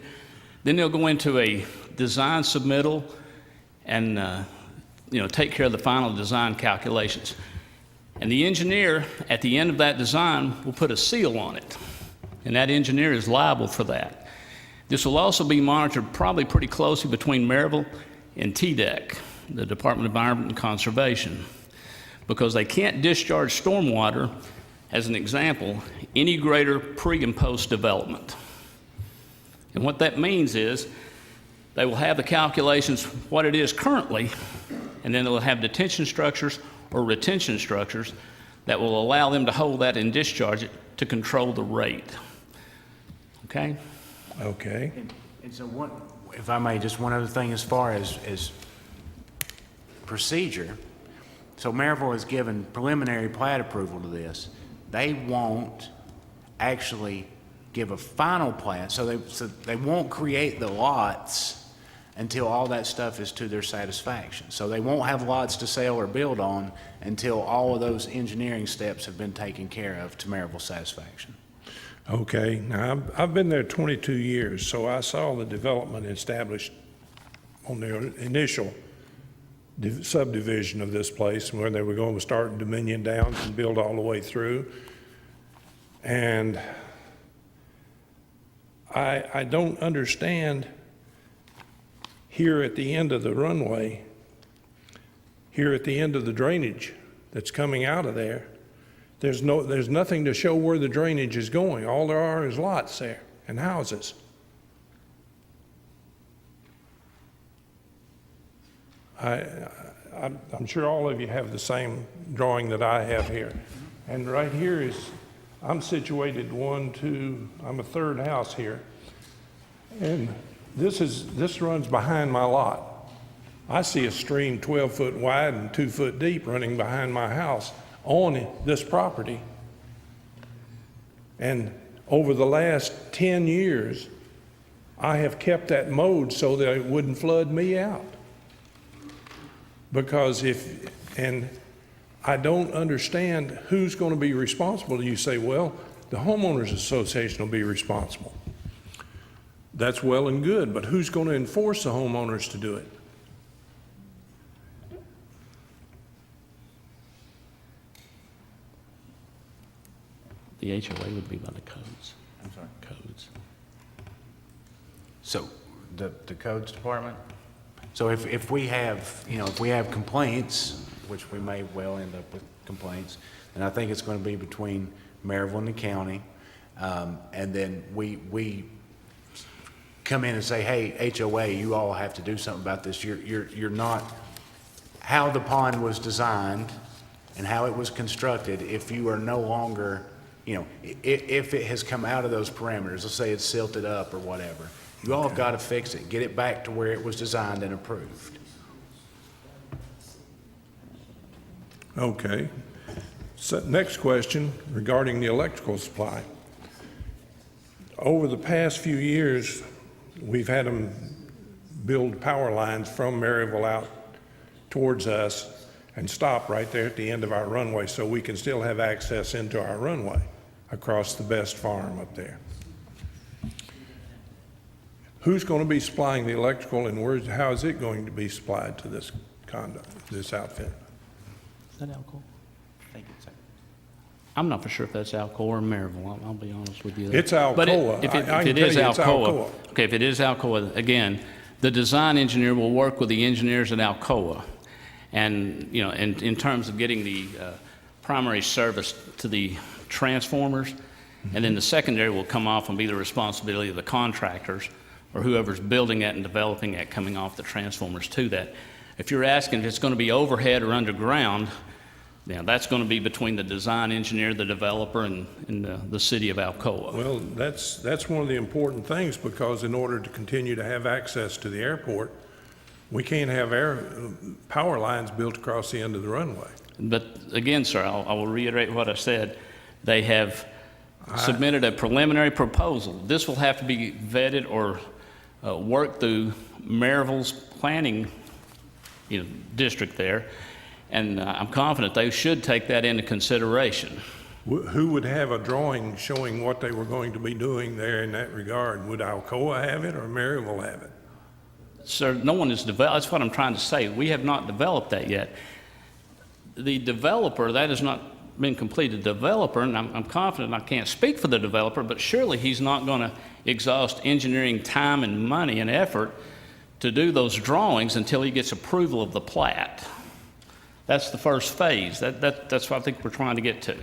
then they'll go into a design submittal and take care of the final design calculations. And the engineer, at the end of that design, will put a seal on it. And that engineer is liable for that. This will also be monitored probably pretty closely between Maryville and TDEC, the Department of Environment and Conservation, because they can't discharge stormwater, as an example, any greater pre and post development. And what that means is they will have the calculations what it is currently, and then they'll have detention structures or retention structures that will allow them to hold that and discharge it to control the rate. Okay? Okay. And so if I may, just one other thing as far as procedure. So Maryville has given preliminary plat approval to this. They won't actually give a final plat, so they won't create the lots until all that stuff is to their satisfaction. So they won't have lots to sell or build on until all of those engineering steps have been taken care of to Maryville's satisfaction. Okay, now, I've been there 22 years, so I saw the development established on the initial subdivision of this place, where they were going to start Dominion Downs and build all the way through. And I don't understand here at the end of the runway, here at the end of the drainage that's coming out of there, there's nothing to show where the drainage is going. All there are is lots there and houses. I'm sure all of you have the same drawing that I have here. And right here is, I'm situated I'm a third house here. And this runs behind my lot. I see a stream 12 foot wide and 2 foot deep running behind my house on this property. And over the last 10 years, I have kept that mowed so that it wouldn't flood me out. Because and I don't understand who's going to be responsible. You say, well, the homeowners association will be responsible. That's well and good, but who's going to enforce the homeowners to do it? The HOA would be by the codes. I'm sorry? Codes. So the codes department? So if we have, if we have complaints, which we may well end up with complaints, then I think it's going to be between Maryville and the county. And then we come in and say, hey, HOA, you all have to do something about this. You're not, how the pond was designed and how it was constructed, if you are no longer, if it has come out of those parameters, let's say it's silted up or whatever, you all have got to fix it, get it back to where it was designed and approved. Okay. So next question regarding the electrical supply. Over the past few years, we've had them build power lines from Maryville out towards us and stop right there at the end of our runway so we can still have access into our runway across the Best Farm up there. Who's going to be supplying the electrical, and how is it going to be supplied to this condo, this outfit? Is that Alcoa? I'm not for sure if that's Alcoa or Maryville. I'll be honest with you. It's But Alcoa. if I it can is tell you it's Alcoa, okay, if it is Alcoa, again, the design engineer will work with the engineers at Alcoa. And, in terms of getting the primary service to the transformers, and then the secondary will come off and be the responsibility of the contractors or whoever's building it and developing it, coming off the transformers to that. If you're asking if it's going to be overhead or underground, that's going to be between the design engineer, the developer, and the city of Alcoa. Well, that's one of the important things, because in order to continue to have access to the airport, we can't have power lines built across the end of the runway. But again, sir, I will reiterate what I said. They have submitted a preliminary proposal. This will have to be vetted or worked through Maryville's planning district there. And I'm confident they should take that into consideration. Who would have a drawing showing what they were going to be doing there in that regard? Would Alcoa have it or Maryville have it? Sir, no one has developed, that's what I'm trying to say. We have not developed that yet. The developer, that has not been completed. The developer, and I'm confident I can't speak for the developer, but surely he's not going to exhaust engineering time and money and effort to do those drawings until he gets approval of the plat. That's the first phase. That's what I think we're trying to get to.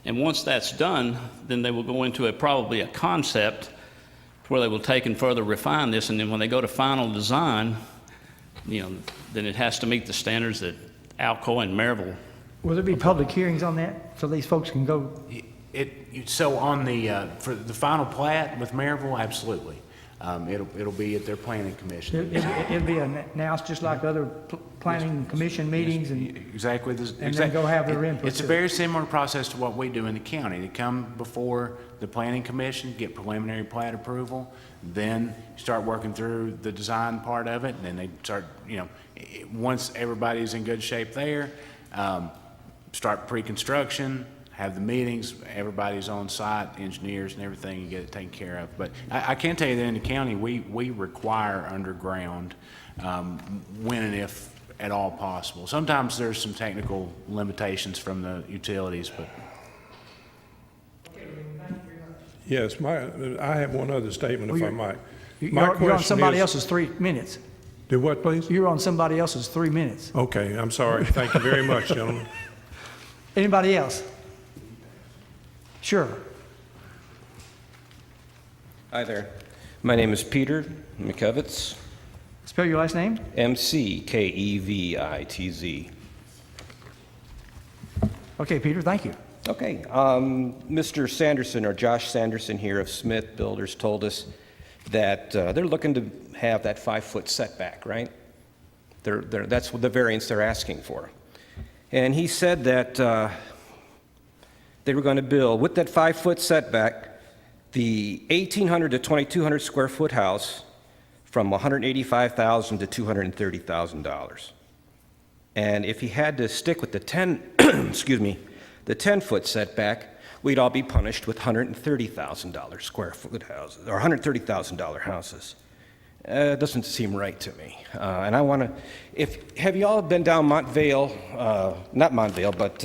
And once that's done, then they will go into probably a concept where they will take and further refine this, and then when they go to final design, then it has to meet the standards that Alcoa and Maryville. Will there be public hearings on that so these folks can go? So on for the final plat with Maryville, absolutely. It'll be at their planning commission. It'll be announced just like other planning commission meetings and Exactly. and then go have their input. It's a very similar process to what we do in the county. They come before the planning commission, get preliminary plat approval, then start working through the design part of it, and then they start, once everybody's in good shape there, start pre-construction, have the meetings, everybody's on site, engineers and everything, you get it taken care of. But I can tell you that in the county, we require underground when and if at all possible. Sometimes there's some technical limitations from the utilities, but. Yes, I have one other statement, if I might. My You're on question somebody is- else's 3 minutes. Do what, please? You're on somebody else's 3 minutes. Okay, I'm sorry. Thank you very much, gentlemen. Anybody else? Sure. Hi there. My name is Peter McKevitz, Spell your last name. McKevitz. Okay, Peter, thank you. Okay, Mr. Sanderson, or Josh Sanderson here of Smith Builders, told us that they're looking to have that 5-foot setback, right? That's the variance they're asking for. And he said that they were going to build, with that 5-foot setback, the 1,800 to 2,200 square foot house from $185,000 to $230,000. And if he had to stick with the 10-foot setback, we'd all be punished with $130,000 square foot houses, or $130,000 houses. It doesn't seem right to me. And I want to, have you all been down Montvale, not Montvale, but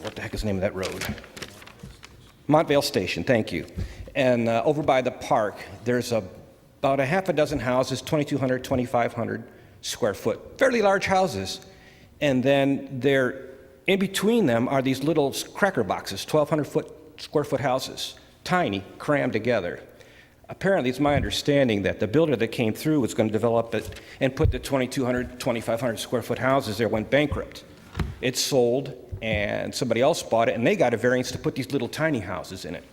what the heck is the name of that road? Montvale Station, thank you. And over by the park, there's about a half a dozen houses, 2,200, 2,500 square foot, fairly large houses. And then in between them are these little cracker boxes, 1,200 square foot houses, tiny, crammed together. Apparently, it's my understanding that the builder that came through was going to develop it and put the 2,200, 2,500 square foot houses there, went bankrupt. It sold, and somebody else bought it, and they got a variance to put these little tiny houses in it.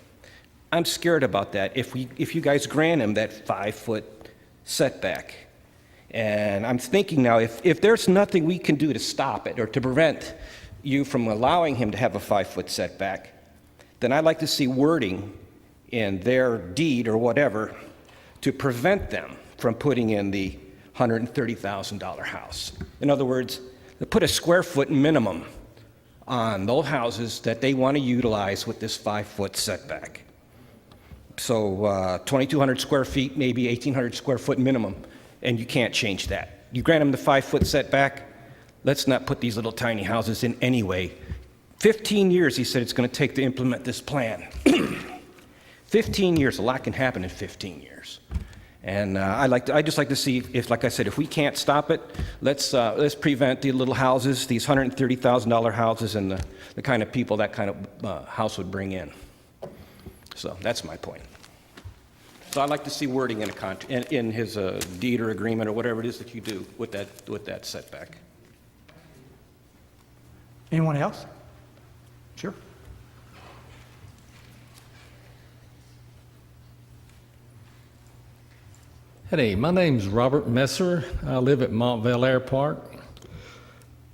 I'm scared about that. If you guys grant him that 5-foot setback, and I'm thinking now, if there's nothing we can do to stop it or to prevent you from allowing him to have a 5-foot setback, then I'd like to see wording in their deed or whatever to prevent them from putting in the $130,000 house. In other words, to put a square foot minimum on those houses that they want to utilize with this 5-foot setback. So 2,200 square feet, maybe 1,800 square foot minimum, and you can't change that. You grant them the 5-foot setback, let's not put these little tiny houses in anyway. 15 years, he said, it's going to take to implement this plan. 15 years, a lot can happen in 15 years. And I just like to see if, like I said, if we can't stop it, let's prevent the little houses, these $130,000 houses, and the kind of people that kind of house would bring in. So that's my point. So I'd like to see wording in his deed or agreement or whatever it is that you do with that setback. Anyone else? Sure. Hey, my name's Robert Messer. I live at Montvale Airpark.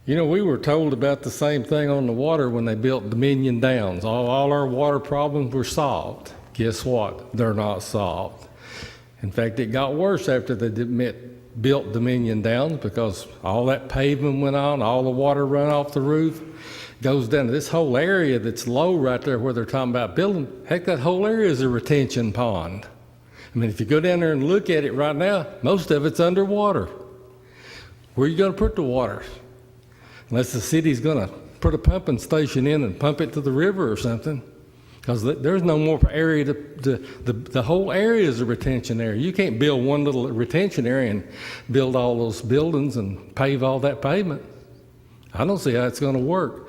You know, we were told about the same thing on the water when they built Dominion Downs. All our water problems were solved. Guess what? They're not solved. In fact, it got worse after they built Dominion Downs because all that pavement went on, all the water run off the roof, goes down to this whole area that's low right there where they're talking about building. Heck, that whole area is a retention pond. I mean, if you go down there and look at it right now, most of it's underwater. Where are you going to put the water? Unless the city's going to put a pumping station in and pump it to the river or something. Because there's no more area the whole area is a retention area. You can't build one little retention area and build all those buildings and pave all that pavement. I don't see how it's going to work.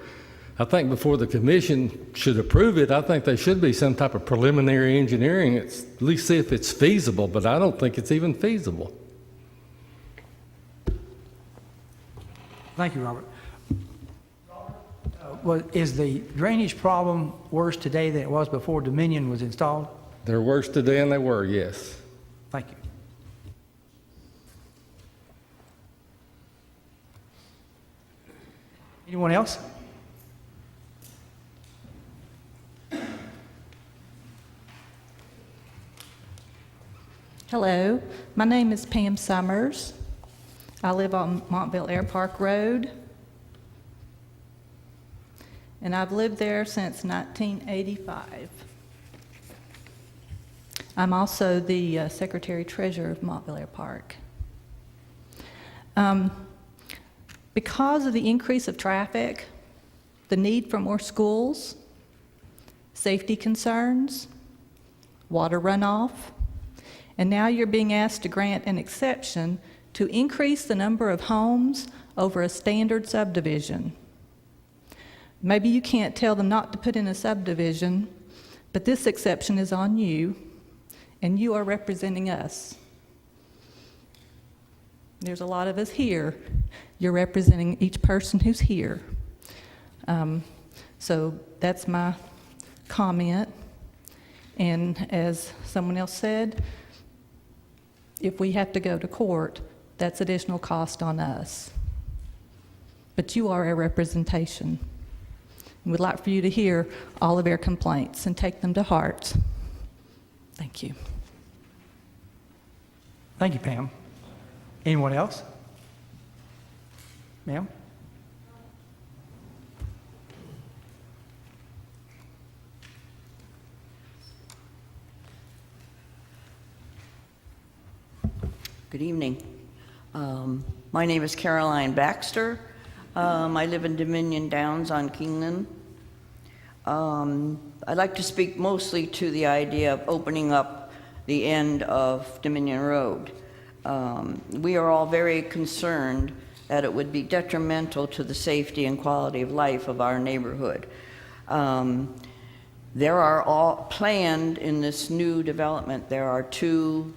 I think before the commission should approve it, I think there should be some type of preliminary engineering, at least see if it's feasible, but I don't think it's even feasible. Thank you, Robert. Is the drainage problem worse today than it was before Dominion was installed? They're worse today than they were, yes. Thank you. Anyone else? Hello, my name is Pam Summers. I live on Montville Air Park Road, and I've lived there since 1985. I'm also the Secretary-Treasurer of Montville Air Park. Because of the increase of traffic, the need for more schools, safety concerns, water runoff, and now you're being asked to grant an exception to increase the number of homes over a standard subdivision. Maybe you can't tell them not to put in a subdivision, but this exception is on you, and you are representing us. There's a lot of us here. You're representing each person who's here. So that's my comment. And as someone else said, if we have to go to court, that's additional cost on us. But you are our representation. And we'd like for you to hear all of our complaints and take them to heart. Thank you. Thank you, Pam. Anyone else? Ma'am? Good evening. My name is Caroline Baxter. I live in Dominion Downs on Kingman. I'd like to speak mostly to the idea of opening up the end of Dominion Road. We are all very concerned that it would be detrimental to the safety and quality of life of our neighborhood. There are all planned in this new development, there are 2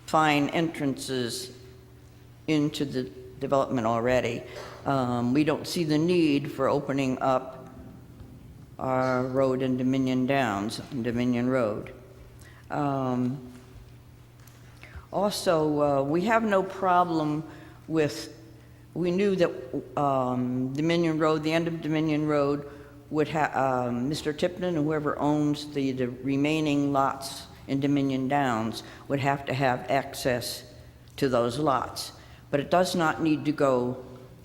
fine entrances into the development already. We don't see the need for opening up our road in Dominion Downs, Dominion Road. Also, we have no problem with, we knew that Dominion Road, the end of Dominion Road, would have, Mr. Tipton and whoever owns the remaining lots in Dominion Downs would have to have access to those lots. But it does not need to go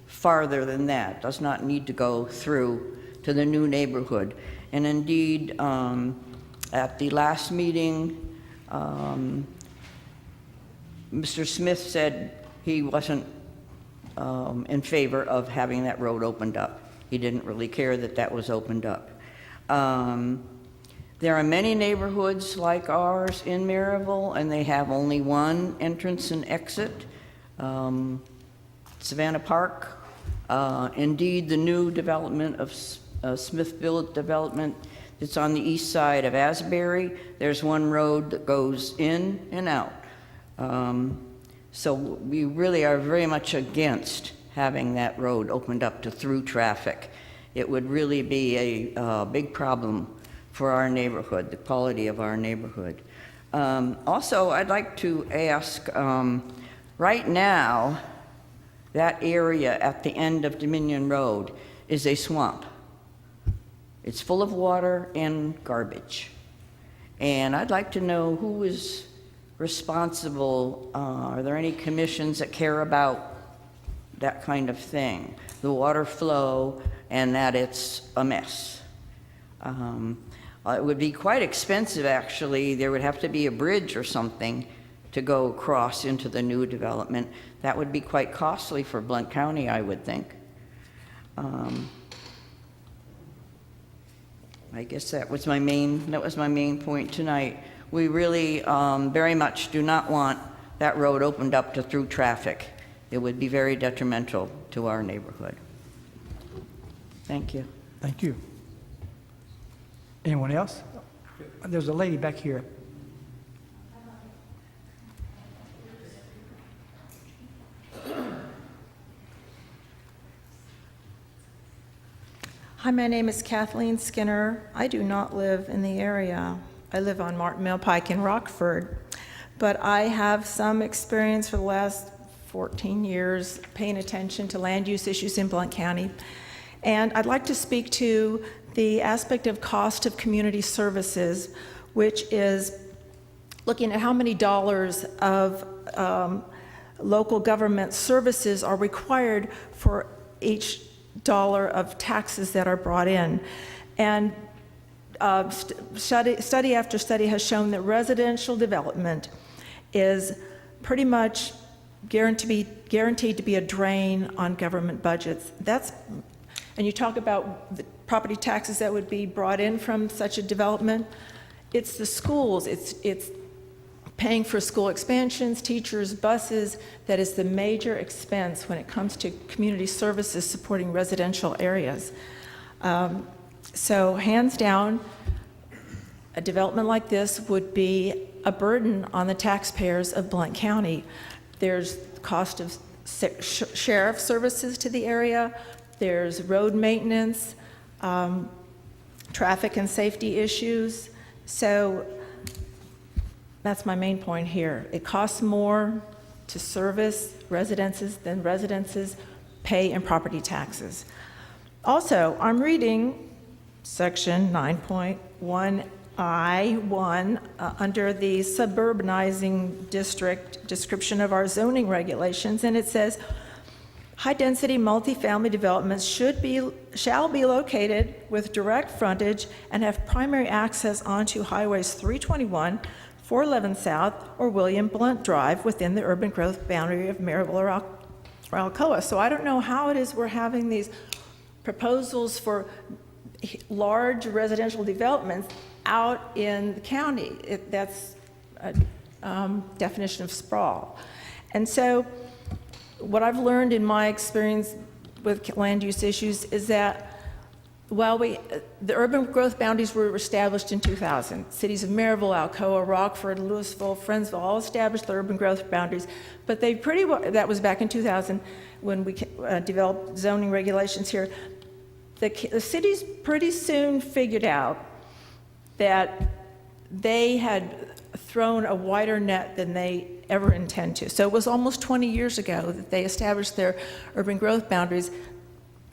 farther than that, does not need to go through to the new neighborhood. And indeed, at the last meeting, Mr. Smith said he wasn't in favor of having that road opened up. He didn't really care that that was opened up. There are many neighborhoods like ours in Maryville, and they have only one entrance and exit. Savannah Park, indeed the new development of Smithville development that's on the east side of Asbury, there's one road that goes in and out. So we really are very much against having that road opened up to through traffic. It would really be a big problem for our neighborhood, the quality of our neighborhood. Also, I'd like to ask, right now, that area at the end of Dominion Road is a swamp. It's full of water and garbage. And I'd like to know who is responsible. Are there any commissions that care about that kind of thing? The water flow and that it's a mess. It would be quite expensive, actually. There would have to be a bridge or something to go across into the new development. That would be quite costly for Blount County, I would think. I guess that was my main point tonight. We really very much do not want that road opened up to through traffic. It would be very detrimental to our neighborhood. Thank you. Thank you. Anyone else? There's a lady back here. Hi, my name is Kathleen Skinner. I do not live in the area. I live on Martin Mill Pike in Rockford, but I have some experience for the last 14 years paying attention to land use issues in Blount County. And I'd like to speak to the aspect of cost of community services, which is looking at how many dollars of local government services are required for each dollar of taxes that are brought in. And study after study has shown that residential development is pretty much guaranteed to be a drain on government budgets. And you talk about the property taxes that would be brought in from such a development. It's the schools, it's paying for school expansions, teachers, buses. That is the major expense when it comes to community services supporting residential areas. So hands down, a development like this would be a burden on the taxpayers of Blount County. There's cost of sheriff services to the area, there's road maintenance, traffic and safety issues. So that's my main point here. It costs more to service residences than residences pay in property taxes. Also, I'm reading section 9.1I1 under the suburbanizing district description of our zoning regulations, and it says, high-density multifamily developments shall be located with direct frontage and have primary access onto highways 321, 411 South, or William Blount Drive within the urban growth boundary of Maryville or Alcoa. So I don't know how it is we're having these proposals for large residential developments out in the county. That's a definition of sprawl. And so what I've learned in my experience with land use issues is that while the urban growth boundaries were established in 2000, cities of Maryville, Alcoa, Rockford, Louisville, Friendsville all established the urban growth boundaries, but they pretty well, that was back in 2000 when we developed zoning regulations here. The cities pretty soon figured out that they had thrown a wider net than they ever intend to. So it was almost 20 years ago that they established their urban growth boundaries.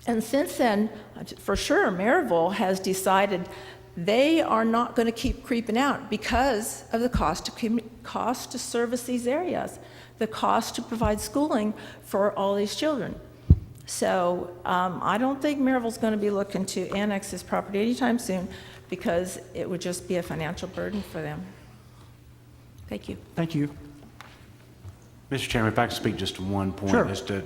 And since then, for sure, Maryville has decided they are not going to keep creeping out because of the cost to service these areas, the cost to provide schooling for all these children. So I don't think Maryville's going to be looking to annex this property anytime soon because it would just be a financial burden for them. Thank you. Thank you. Mr. Chairman, if I could speak just to one point, Sure. just to,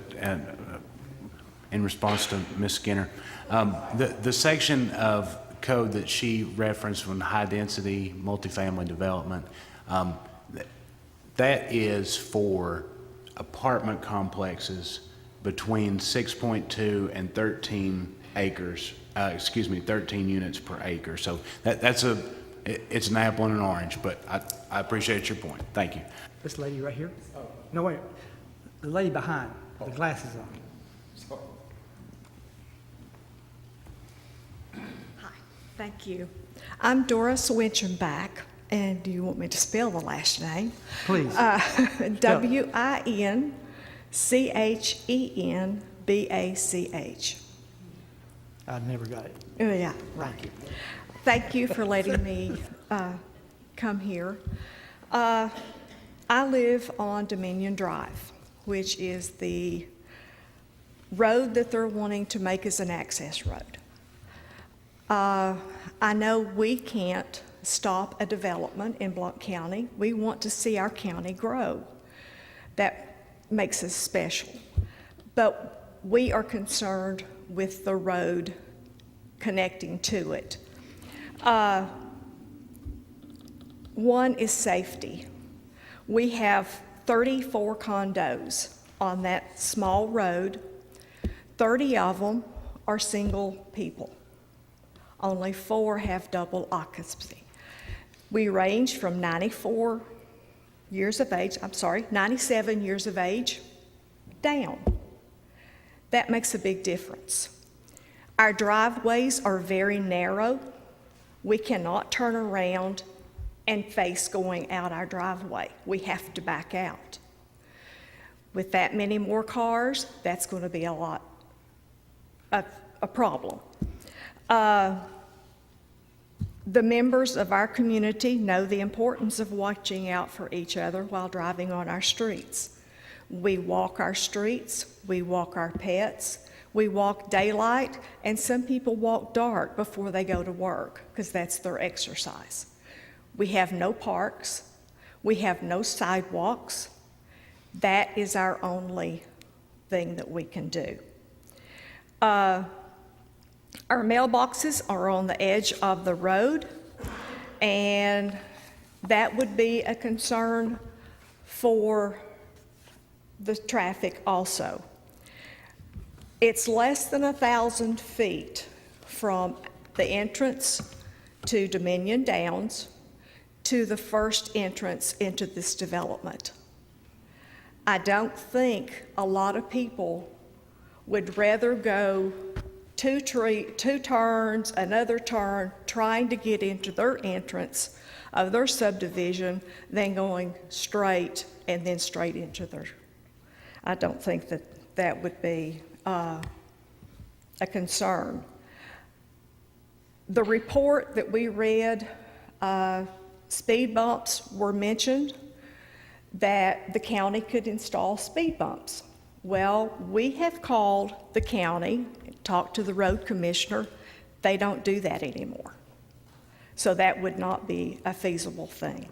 in response to Ms. Skinner. The section of code that she referenced on high-density multifamily development, that is for apartment complexes between 6.2 and 13 acres, 13 units per acre. So it's an apple and an orange, but I appreciate your point. Thank you. This lady right here? No, wait. The lady behind, the glasses on. Hi, thank you. I'm Doris Winchenbach, and do you want me to spell the last name? Please. Winchembach. I never got it. Oh, yeah, right. Thank you for letting me come here. I live on Dominion Drive, which is the road that they're wanting to make as an access road. I know we can't stop a development in Blount County. We want to see our county grow. That makes us special. But we are concerned with the road connecting to it. One is safety. We have 34 condos on that small road. 30 of them are single people. Only 4 have double occupancy. We range from 97 years of age down. That makes a big difference. Our driveways are very narrow. We cannot turn around and face going out our driveway. We have to back out. With that many more cars, that's going to be a lot of a problem. The members of our community know the importance of watching out for each other while driving on our streets. We walk our streets, we walk our pets, we walk daylight, and some people walk dark before they go to work because that's their exercise. We have no parks, we have no sidewalks. That is our only thing that we can do. Our mailboxes are on the edge of the road, and that would be a concern for the traffic also. It's less than 1,000 feet from the entrance to Dominion Downs to the first entrance into this development. I don't think a lot of people would rather go two turns, another turn, trying to get into their entrance of their subdivision than going straight and then straight into their. I don't think that that would be a concern. The report that we read, speed bumps were mentioned, that the county could install speed bumps. Well, we have called the county, talked to the road commissioner. They don't do that anymore. So that would not be a feasible thing.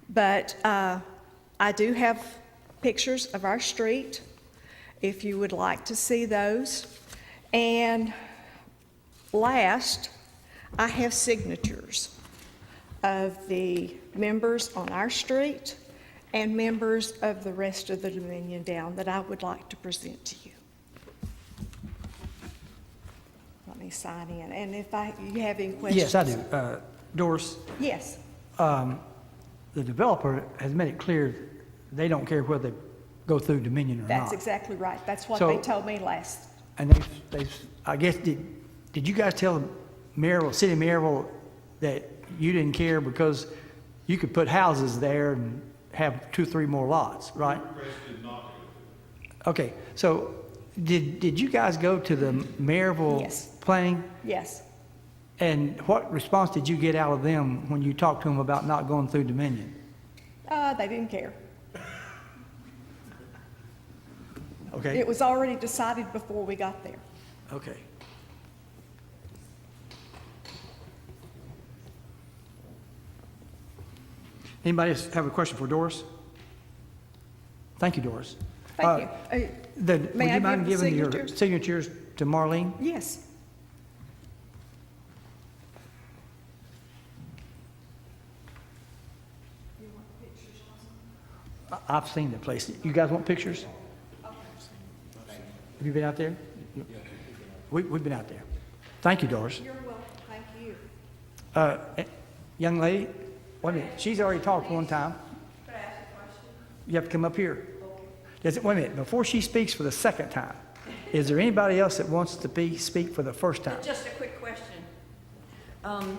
But I do have pictures of our street, if you would like to see those. And last, I have signatures of the members on our street and members of the rest of the Dominion Down that I would like to present to you. Let me sign in, and if you have any questions. Yes, I do. Doris, Yes, the developer has made it clear they don't care whether they go through Dominion or not. that's exactly right. That's what So- they told me last. And I guess, did you guys tell Maryville, City of Maryville, that you didn't care because you could put houses there and have 2 or 3 more lots, right? Okay, so did you guys go to the Maryville Yes. planning? Yes. And what response did you get out of them when you talked to them about not going through Dominion? They didn't care. Okay, It was already decided before we got there. okay. Anybody else have a question for Doris? Thank you, Doris. Thank you. Would May I you mind give the giving your signatures? signatures to Marlene? Yes. I've seen the place. You guys want pictures? Have you been out there? We've been out there. Thank you, Doris. You're welcome. Thank you. Young lady, wait a minute. She's already talked one time. Could I ask a question? You have to come up here. Wait a minute. Before she speaks for the second time, is there anybody else that wants to speak for the first time? Just a quick question.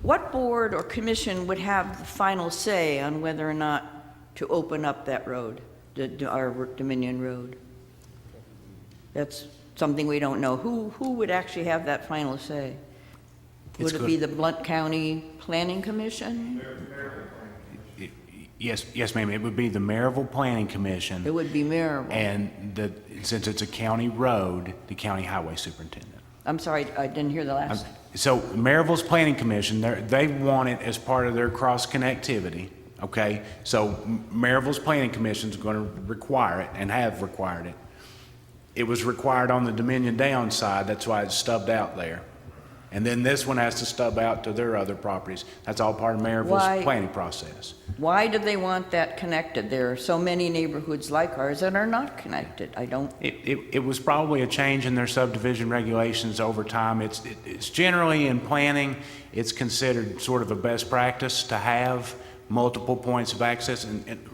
What board or commission would have the final say on whether or not to open up that road, our Dominion Road? That's something we don't know. Who would actually have that final say? Would it be the Blount County Planning Commission? Yes, ma'am. It would be the Maryville Planning Commission. It would be Maryville. And since it's a county road, the county highway superintendent. I'm sorry, I didn't hear the last. So Maryville's Planning Commission, they want it as part of their cross-connectivity, okay? So Maryville's Planning Commission is going to require it and have required it. It was required on the Dominion Downs side, that's why it's stubbed out there. And then this one has to stub out to their other properties. That's all part of Maryville's planning process. Why do they want that connected? There are so many neighborhoods like ours that are not connected. I don't. It was probably a change in their subdivision regulations over time. It's generally in planning, it's considered sort of a best practice to have multiple points of access. And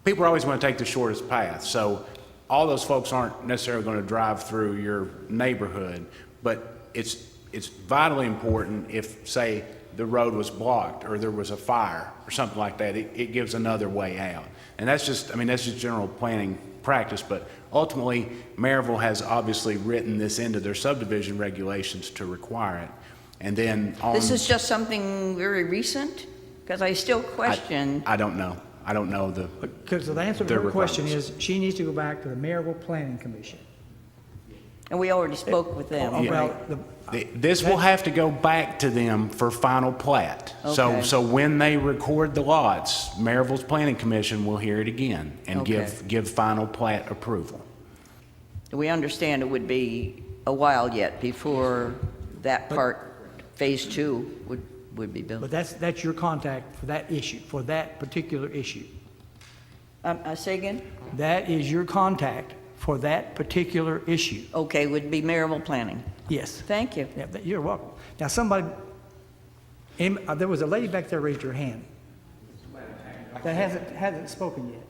people always want to take the shortest path. So all those folks aren't necessarily going to drive through your neighborhood, but it's vitally important if, say, the road was blocked or there was a fire or something like that, it gives another way out. And that's just, I mean, that's just general planning practice, but ultimately, Maryville has obviously written this into their subdivision regulations to require it. And then on... This is just something very recent? Because I still question... I don't know. I don't know the... Because the answer to their her question requirements. is, she needs to go back to the Maryville Planning Commission. And we already spoke with them, Oh, well, right? This will have to go back to them for final plat. Okay. So when they record the lots, Maryville's Planning Commission will hear it again and Okay. give final plat approval. We understand it would be a while yet before that part, phase 2, would be built. But that's your contact for that issue, for that particular issue. Say again? That is your contact for that particular issue. Okay, would be Maryville Planning. Yes. Thank you. Yeah, you're welcome. Now, somebody, there was a lady back there raised her hand that hasn't spoken yet.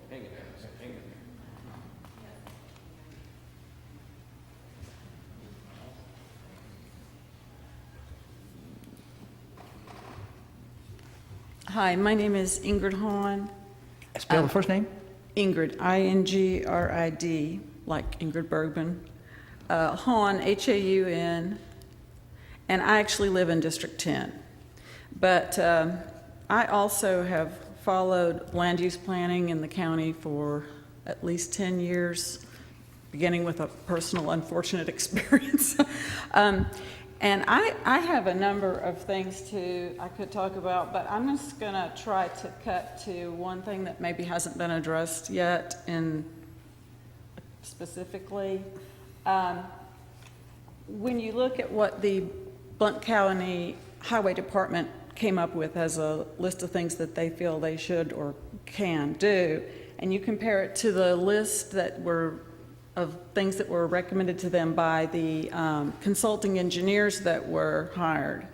Hi, my name is Ingrid Hahn. Spell the first name? Ingrid, I-N-G-R-I-D, like Ingrid Bergman. Hahn, H-A-U-N, and I actually live in District 10. But I also have followed land use planning in the county for at least 10 years, beginning with a personal unfortunate experience. And I have a number of things I could talk about, but I'm just going to try to cut to one thing that maybe hasn't been addressed yet specifically. When you look at what the Blount County Highway Department came up with as a list of things that they feel they should or can do, and you compare it to the list of things that were recommended to them by the consulting engineers that were hired,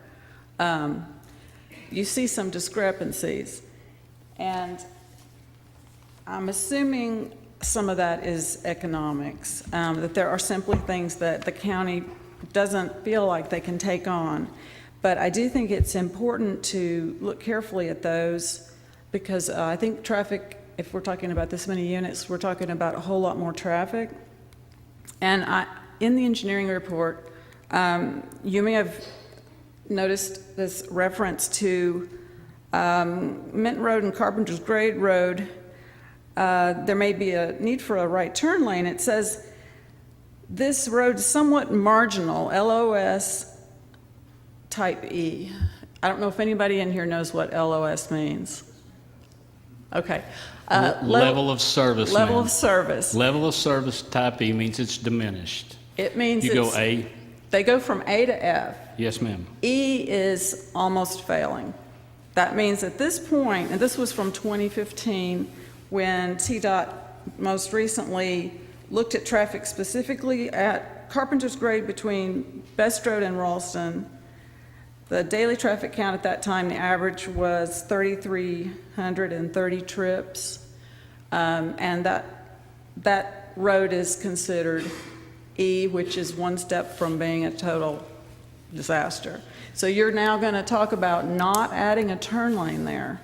you see some discrepancies. And I'm assuming some of that is economics, that there are simply things that the county doesn't feel like they can take on. But I do think it's important to look carefully at those, because I think traffic, if we're talking about this many units, we're talking about a whole lot more traffic. And in the engineering report, you may have noticed this reference to Minton Road and Carpenter's Grade Road. There may be a need for a right turn lane. It says this road is somewhat marginal, LOS type E. I don't know if anybody in here knows what LOS means. Okay. Level of service. Level ma'am. of service. Level of service type E means it's diminished. It means You go A. They go from A to F. Yes, ma'am. E is almost failing. That means at this point, and this was from 2015, when TDOT most recently looked at traffic specifically at Carpenter's Grade between Best Road and Ralston. The daily traffic count at that time, the average was 3,330 trips. And that road is considered E, which is one step from being a total disaster. So you're now going to talk about not adding a turn lane there.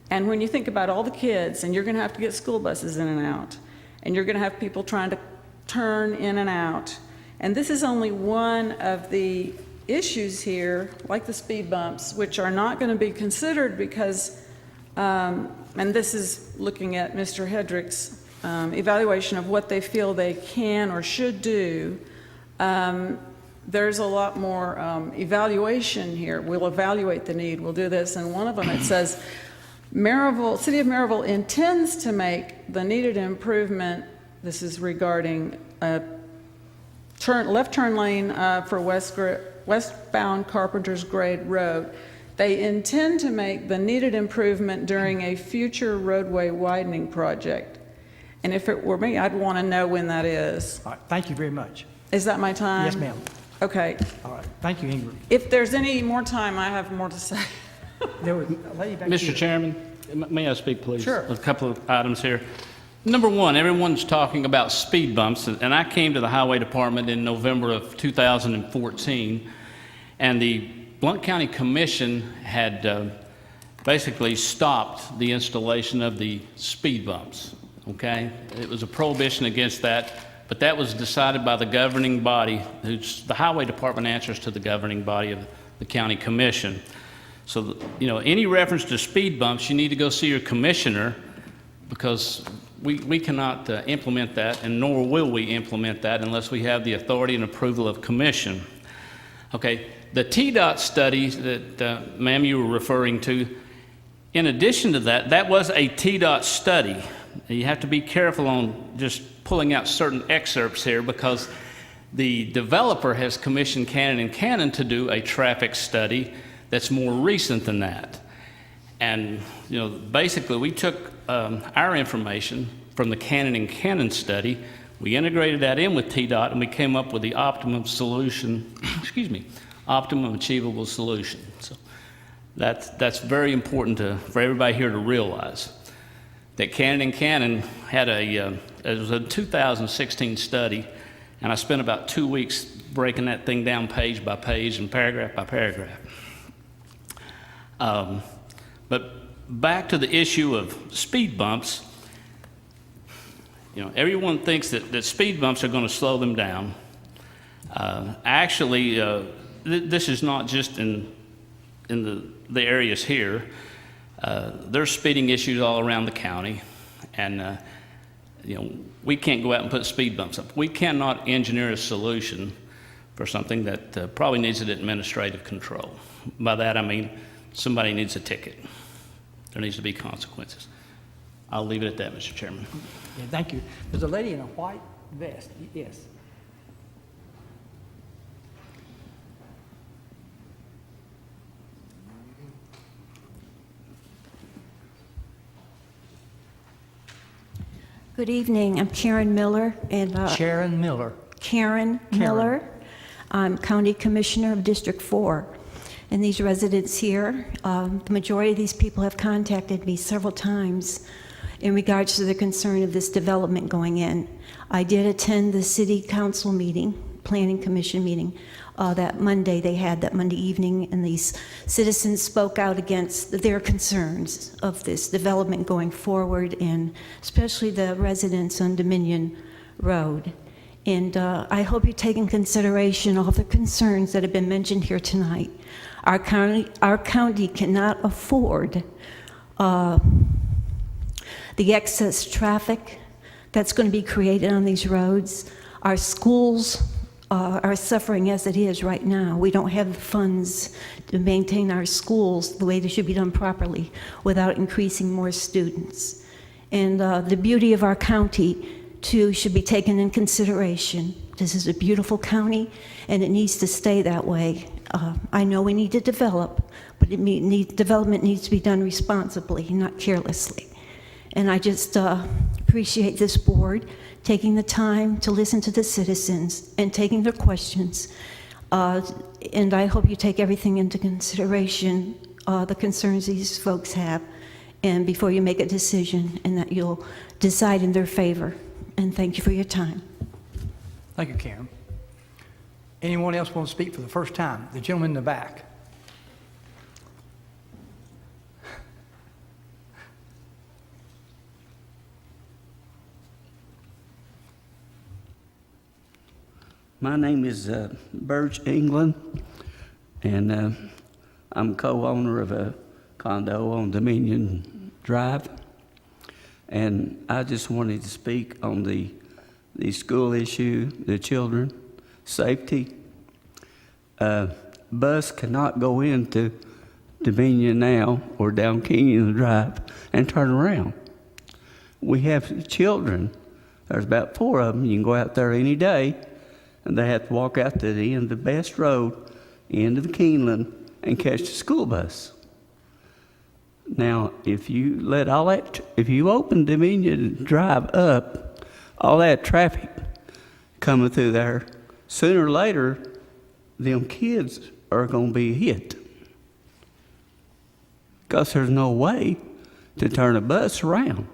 And when you think about all the kids, and you're going to have to get school buses in and out, and you're going to have people trying to turn in and out, and this is only one of the issues here, like the speed bumps, which are not going to be considered because, and this is looking at Mr. Hedrick's evaluation of what they feel they can or should do. There's a lot more evaluation here. We'll evaluate the need, we'll do this, and one of them it says, City of Maryville intends to make the needed improvement, this is regarding a left turn lane for westbound Carpenter's Grade Road. They intend to make the needed improvement during a future roadway widening project. And if it were me, I'd want to know when that is. All right, thank you very much. Is that my time? Yes, ma'am. Okay. All right, thank you, Ingrid. If there's any more time, I have more to say. There was a lady back Mr. here. Chairman, may I speak, please? Sure. A couple of items here. Number one, everyone's talking about speed bumps, and I came to the Highway Department in November of 2014, and the Blount County Commission had basically stopped the installation of the speed bumps, okay? It was a prohibition against that, but that was decided by the governing body, who's the Highway Department answers to the governing body of the county commission. So, you know, any reference to speed bumps, you need to go see your commissioner, because we cannot implement that, and nor will we implement that unless we have the authority and approval of commission. Okay, the TDOT study that, ma'am, you were referring to, in addition to that, that was a TDOT study. You have to be careful on just pulling out certain excerpts here, because the developer has commissioned Cannon & Cannon to do a traffic study that's more recent than that. And, you know, basically we took our information from the Cannon & Cannon study, we integrated that in with TDOT, and we came up with the optimum solution, excuse me, optimum achievable solution. So that's very important for everybody here to realize that Cannon & Cannon had it was a 2016 study, and I spent about 2 weeks breaking that thing down page by page and paragraph by paragraph. But back to the issue of speed bumps, you know, everyone thinks that speed bumps are going to slow them down. Actually, this is not just in the areas here. There's speeding issues all around the county, and you know, we can't go out and put speed bumps up. We cannot engineer a solution for something that probably needs an administrative control. By that I mean somebody needs a ticket. There needs to be consequences. I'll leave it at that, Mr. Chairman. Yeah, thank you. There's a lady in a white vest. Yes. Good evening. I'm Karen Miller. And Sharon Miller. Karen Miller. I'm County Commissioner of District 4. And these residents here, the majority of these people have contacted me several times in regards to the concern of this development going in. I did attend the City Council meeting, Planning Commission meeting, that Monday they had, that Monday evening, and these citizens spoke out against their concerns of this development going forward, and especially the residents on Dominion Road. And I hope you take in consideration all the concerns that have been mentioned here tonight. Our county cannot afford the excess traffic that's going to be created on these roads. Our schools are suffering as it is right now. We don't have the funds to maintain our schools the way they should be done properly without increasing more students. And the beauty of our county, too, should be taken in consideration. This is a beautiful county, and it needs to stay that way. I know we need to develop, but development needs to be done responsibly, not carelessly. And I just appreciate this board taking the time to listen to the citizens and taking their questions. And I hope you take everything into consideration, the concerns these folks have, and before you make a decision, and that you'll decide in their favor. And thank you for your time. Thank you, Karen. Anyone else want to speak for the first time? The gentleman in the back. My name is Birch England, and I'm co-owner of a condo on Dominion Drive. And I just wanted to speak on the school issue, the children, safety. Bus cannot go into Dominion now or down Kenyon Drive and turn around. We have children. There's about 4 of them. You can go out there any day, and they have to walk out to the end of the Best Road, end of the Keeneland, and catch the school bus. Now, if you let all that, if you open Dominion Drive up, all that traffic coming through there, sooner or later, them kids are going to be hit. Because there's no way to turn a bus around.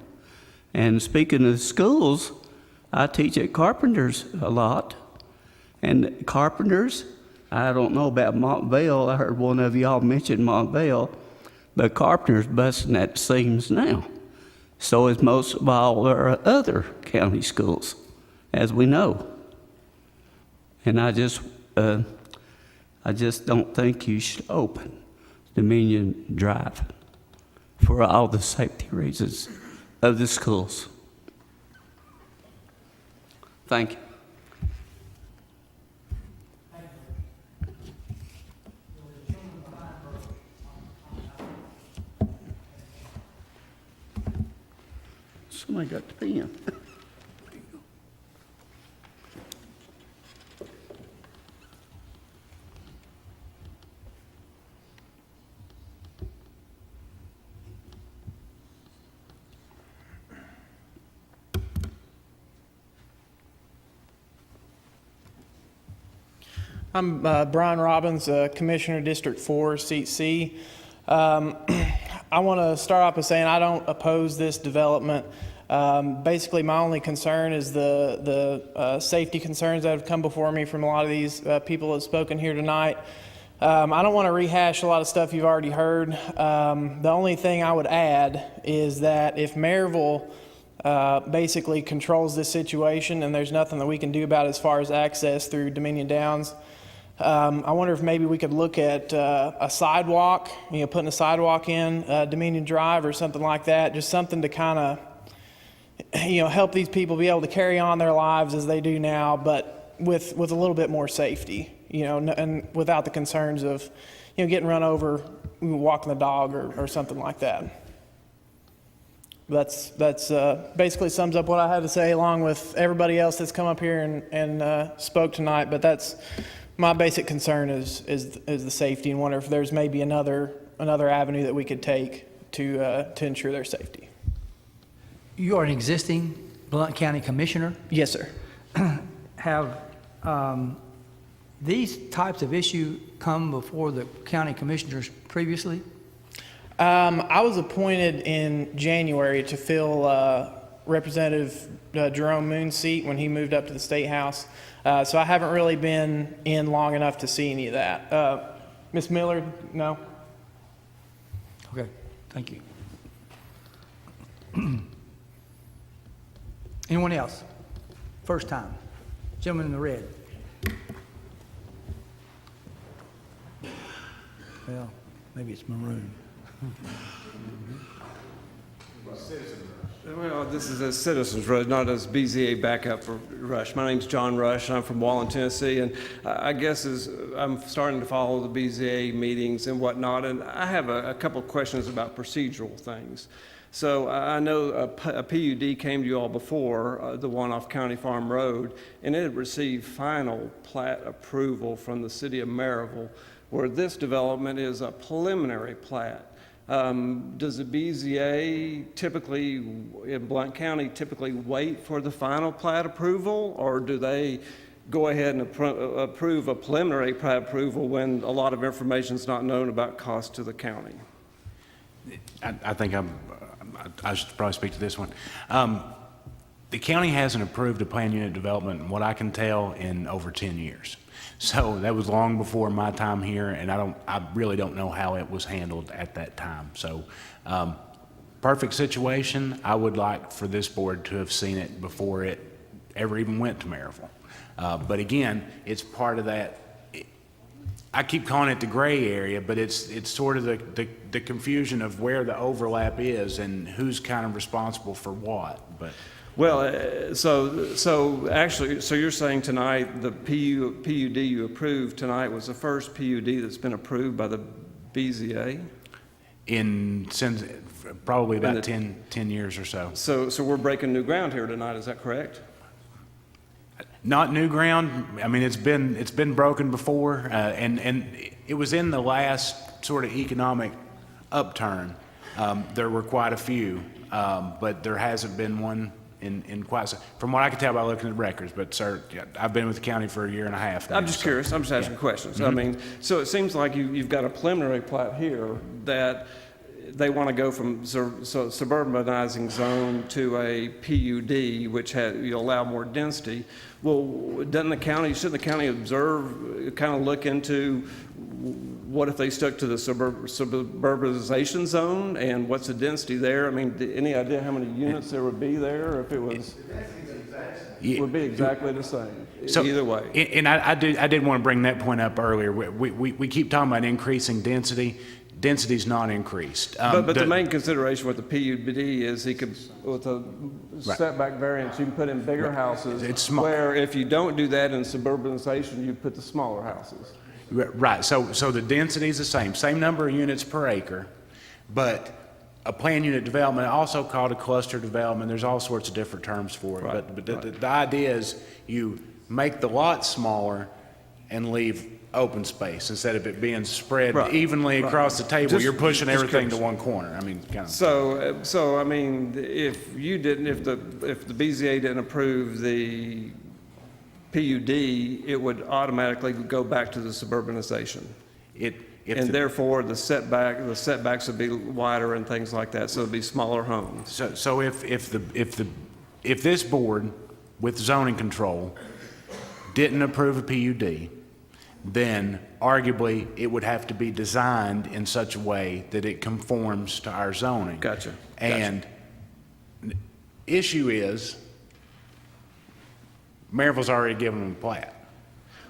And speaking of schools, I teach at Carpenters a lot. And Carpenters, I don't know about Montvale. I heard one of y'all mention Montvale, but Carpenter's busting at the seams now. So is most of all our other county schools, as we know. And I just don't think you should open Dominion Drive for all the safety reasons of the schools. Thank you. Somebody got the pen. I'm Brian Robbins, Commissioner, District 4, Seat C. I want to start off by saying I don't oppose this development. Basically, my only concern is the safety concerns that have come before me from a lot of these people that have spoken here tonight. I don't want to rehash a lot of stuff you've already heard. The only thing I would add is that if Maryville basically controls this situation and there's nothing that we can do about it as far as access through Dominion Downs, I wonder if maybe we could look at a sidewalk, putting a sidewalk in Dominion Drive or something like that, just something to kind of, help these people be able to carry on their lives as they do now, but with a little bit more safety, and without the concerns of, getting run over, walking the dog or something like that. That's basically sums up what I had to say, along with everybody else that's come up here and spoke tonight. But that's my basic concern is the safety, and wonder if there's maybe another avenue that we could take to ensure their safety. You are an existing Blount County Commissioner. Yes, sir. Have these types of issues come before the county commissioners previously? I was appointed in January to fill Representative Jerome Moon's seat when he moved up to the State House. So I haven't really been in long enough to see any of that. Ms. Miller, no? Okay, thank you. Anyone else? First time. Gentleman in the red. Well, maybe it's maroon. Well, this is a citizen's rush, not as BZA backup for Rush. My name's John Rush. I'm from Wallen, Tennessee, and I guess as I'm starting to follow the BZA meetings and whatnot, and I have a couple of questions about procedural things. So I know a PUD came to you all before, the one off County Farm Road, and it had received final plat approval from the city of Maryville, where this development is a preliminary plat. Does the BZA typically, in Blount County, typically wait for the final plat approval, or do they go ahead and approve a preliminary plat approval when a lot of information is not known about cost to the county? I think I should probably speak to this one. The county hasn't approved a plan unit development, in what I can tell, in over 10 years. So that was long before my time here, and I really don't know how it was handled at that time. So perfect situation. I would like for this board to have seen it before it ever even went to Maryville. But again, it's part of that. I keep calling it the gray area, but it's sort of the confusion of where the overlap is and who's kind of responsible for what. But well, so actually, so you're saying tonight the PUD you approved tonight was the first PUD that's been approved by the BZA? Since probably about 10 years or so. So we're breaking new ground here tonight, is that correct? Not new ground. I mean, it's been broken before, and it was in the last sort of economic upturn. There were quite a few, but there hasn't been one in quite some, from what I can tell by looking at records. But sir, I've been with the county for a year and a half now. I'm just curious. I'm just asking questions. Mm-hmm. I mean, so it seems like you've got a preliminary plat here that they want to go from suburbanizing zone to a PUD, which you allow more density. Well, shouldn't the county observe, kind of look into what if they stuck to the suburbanization zone and what's the density there? I mean, any idea how many units there would be there if it was? It would be exactly the same, either way. And I did want to bring that point up earlier. We keep talking about increasing density. Density's not increased. But the main consideration with the PUD is he could, with a setback variance, you can put in bigger houses. It's small. Where if you don't do that in suburbanization, you put the smaller houses. Right, so the density is the same number of units per acre, but a planned unit development, also called a cluster development, there's all sorts of different terms for it. Right, But the idea is you make the lot smaller and leave open space instead of it being spread evenly across the table. You're pushing everything to one corner. I mean, kind of. So I mean, if the BZA didn't approve the PUD, it would automatically go back to the suburbanization. Therefore, the setbacks would be wider and things like that, so it'd be smaller homes. So if this board with zoning control didn't approve a PUD, then arguably it would have to be designed in such a way that it conforms to our zoning. Gotcha. And the issue is, Maryville's already given them a plat.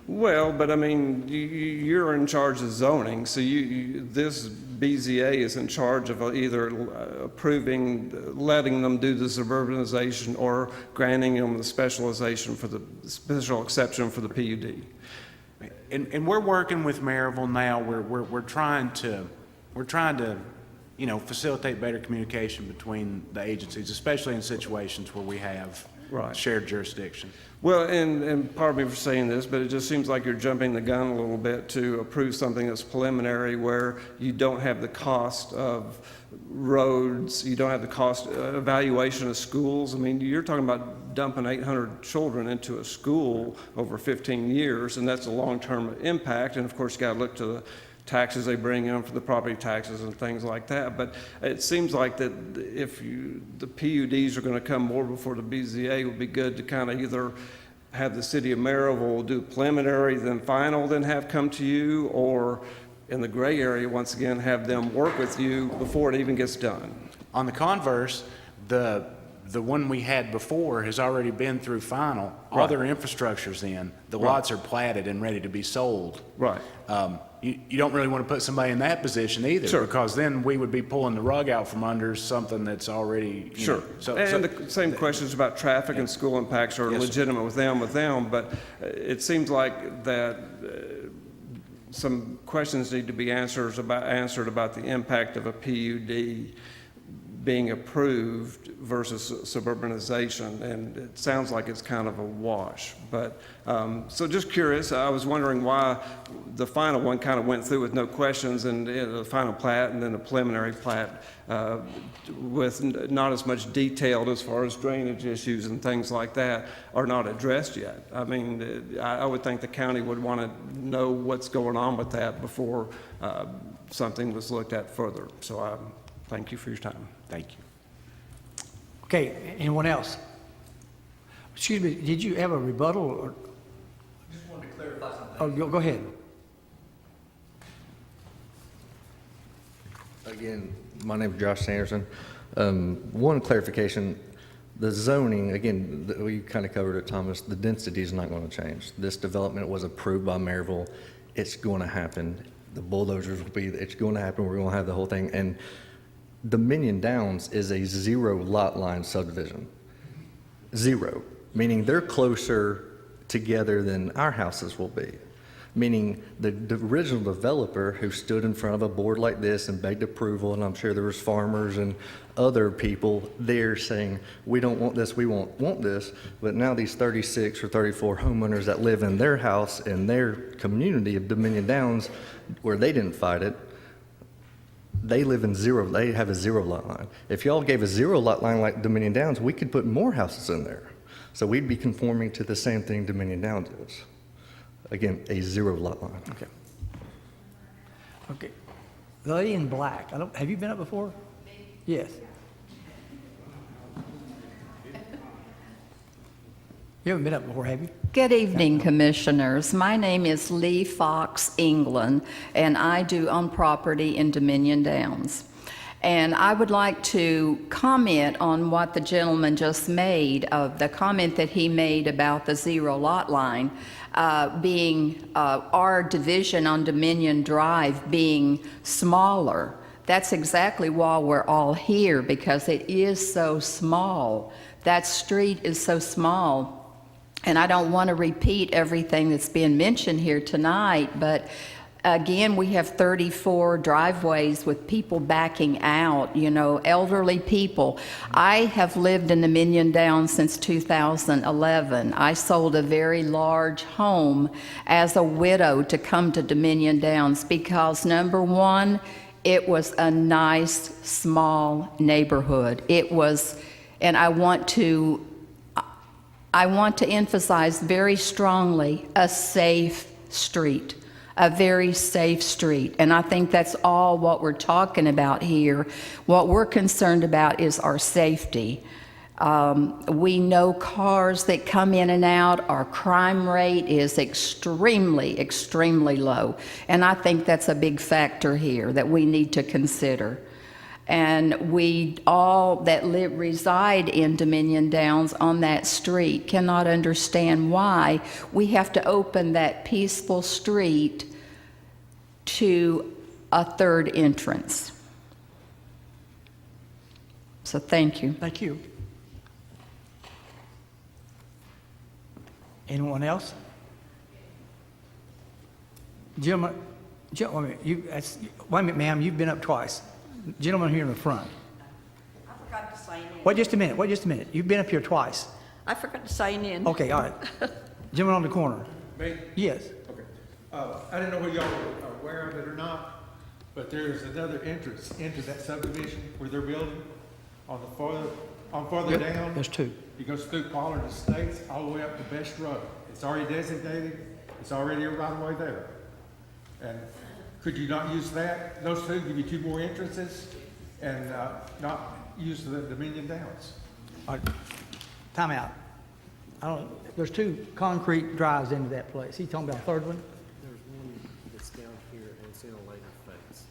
Well, but I mean, you're in charge of zoning, so this BZA is in charge of either approving, letting them do the suburbanization or granting them the special exception for the PUD. And we're working with Maryville now. We're trying to facilitate better communication between the agencies, especially in situations where we have shared jurisdiction. Well, and pardon me for saying this, but it just seems like you're jumping the gun a little bit to approve something that's preliminary where you don't have the cost of roads, you don't have the cost evaluation of schools. I mean, you're talking about dumping 800 children into a school over 15 years, and that's a long-term impact. And of course, you got to look to the taxes they bring in for the property taxes and things like that. But it seems like that if the PUDs are going to come more before the BZA, it would be good to kind of either have the city of Maryville do preliminary, then final, then have come to you, or in the gray area, once again, have them work with you before it even gets done. On the converse, the one we had before has already been through final. All their infrastructure's in. The lots are platted and ready to be sold. Right. You don't really want to put somebody in that position either, because then we would be pulling the rug out from under something that's already, Sure. The same questions about traffic and school impacts are legitimate with them, but it seems like that some questions need to be answered about the impact of a PUD being approved versus suburbanization, and it sounds like it's kind of a wash. But so just curious, I was wondering why the final one kind of went through with no questions, and the final plat and then the preliminary plat with not as much detailed as far as drainage issues and things like that are not addressed yet. I mean, I would think the county would want to know what's going on with that before something was looked at further. So thank you for your time. Thank you. Okay, anyone else? Excuse me, did you have a rebuttal? Or? I just wanted to clarify something. Oh, go ahead. Again, my name is Josh Sanderson. One clarification, the zoning, again, we kind of covered it, Thomas, the density is not going to change. This development was approved by Maryville. It's going to happen. The bulldozers will be, it's going to happen. We're going to have the whole thing. And Dominion Downs is a 0 lot line subdivision. 0, meaning they're closer together than our houses will be. Meaning the original developer who stood in front of a board like this and begged approval, and I'm sure there was farmers and other people there saying, we don't want this, we won't want this, but now these 36 or 34 homeowners that live in their house in their community of Dominion Downs, where they didn't fight it, they live in 0, they have a 0 lot line. If y'all gave a 0 lot line like Dominion Downs, we could put more houses in there. So we'd be conforming to the same thing Dominion Downs is. Again, a 0 lot line. Okay. The lady in black, have you been up before? Yes. You haven't been up before, have you? Good evening, Commissioners. My name is Lee Fox England, and I do own property in Dominion Downs. And I would like to comment on what the gentleman just made, of the comment that he made about the zero lot line being our division on Dominion Drive being smaller. That's exactly why we're all here, because it is so small. That street is so small. And I don't want to repeat everything that's being mentioned here tonight, but again, we have 34 driveways with people backing out, you know, elderly people. I have lived in Dominion Downs since 2011. I sold a very large home as a widow to come to Dominion Downs because, number one, it was a nice, small neighborhood. It was, and I want to emphasize very strongly, a safe street, a very safe street. And I think that's all what we're talking about here. What we're concerned about is our safety. We know cars that come in and out. Our crime rate is extremely, extremely low. And I think that's a big factor here that we need to consider. And we all that reside in Dominion Downs on that street cannot understand why we have to open that peaceful street to a third entrance. So thank you. Thank you. Anyone else? Gentlemen, wait a minute, ma'am, you've been up twice. Gentleman here in the front. I forgot to sign in. Wait just a minute. You've been up here twice. I forgot to sign in. Okay, all right. Gentleman on the corner. Me? Yes. Okay. I didn't know whether y'all are aware of it or not, but there's another entrance into that subdivision where they're building farther Yep, down. there's two. It goes through Pollard Estates all the way up to Best Road. It's already designated. It's already a right of way there. And could you not use that? Those two give you two more entrances and not use the Dominion Downs. All right. Time out. There's two concrete drives into that place. He talking about a third one? There's one that's down here and it's in a later phase,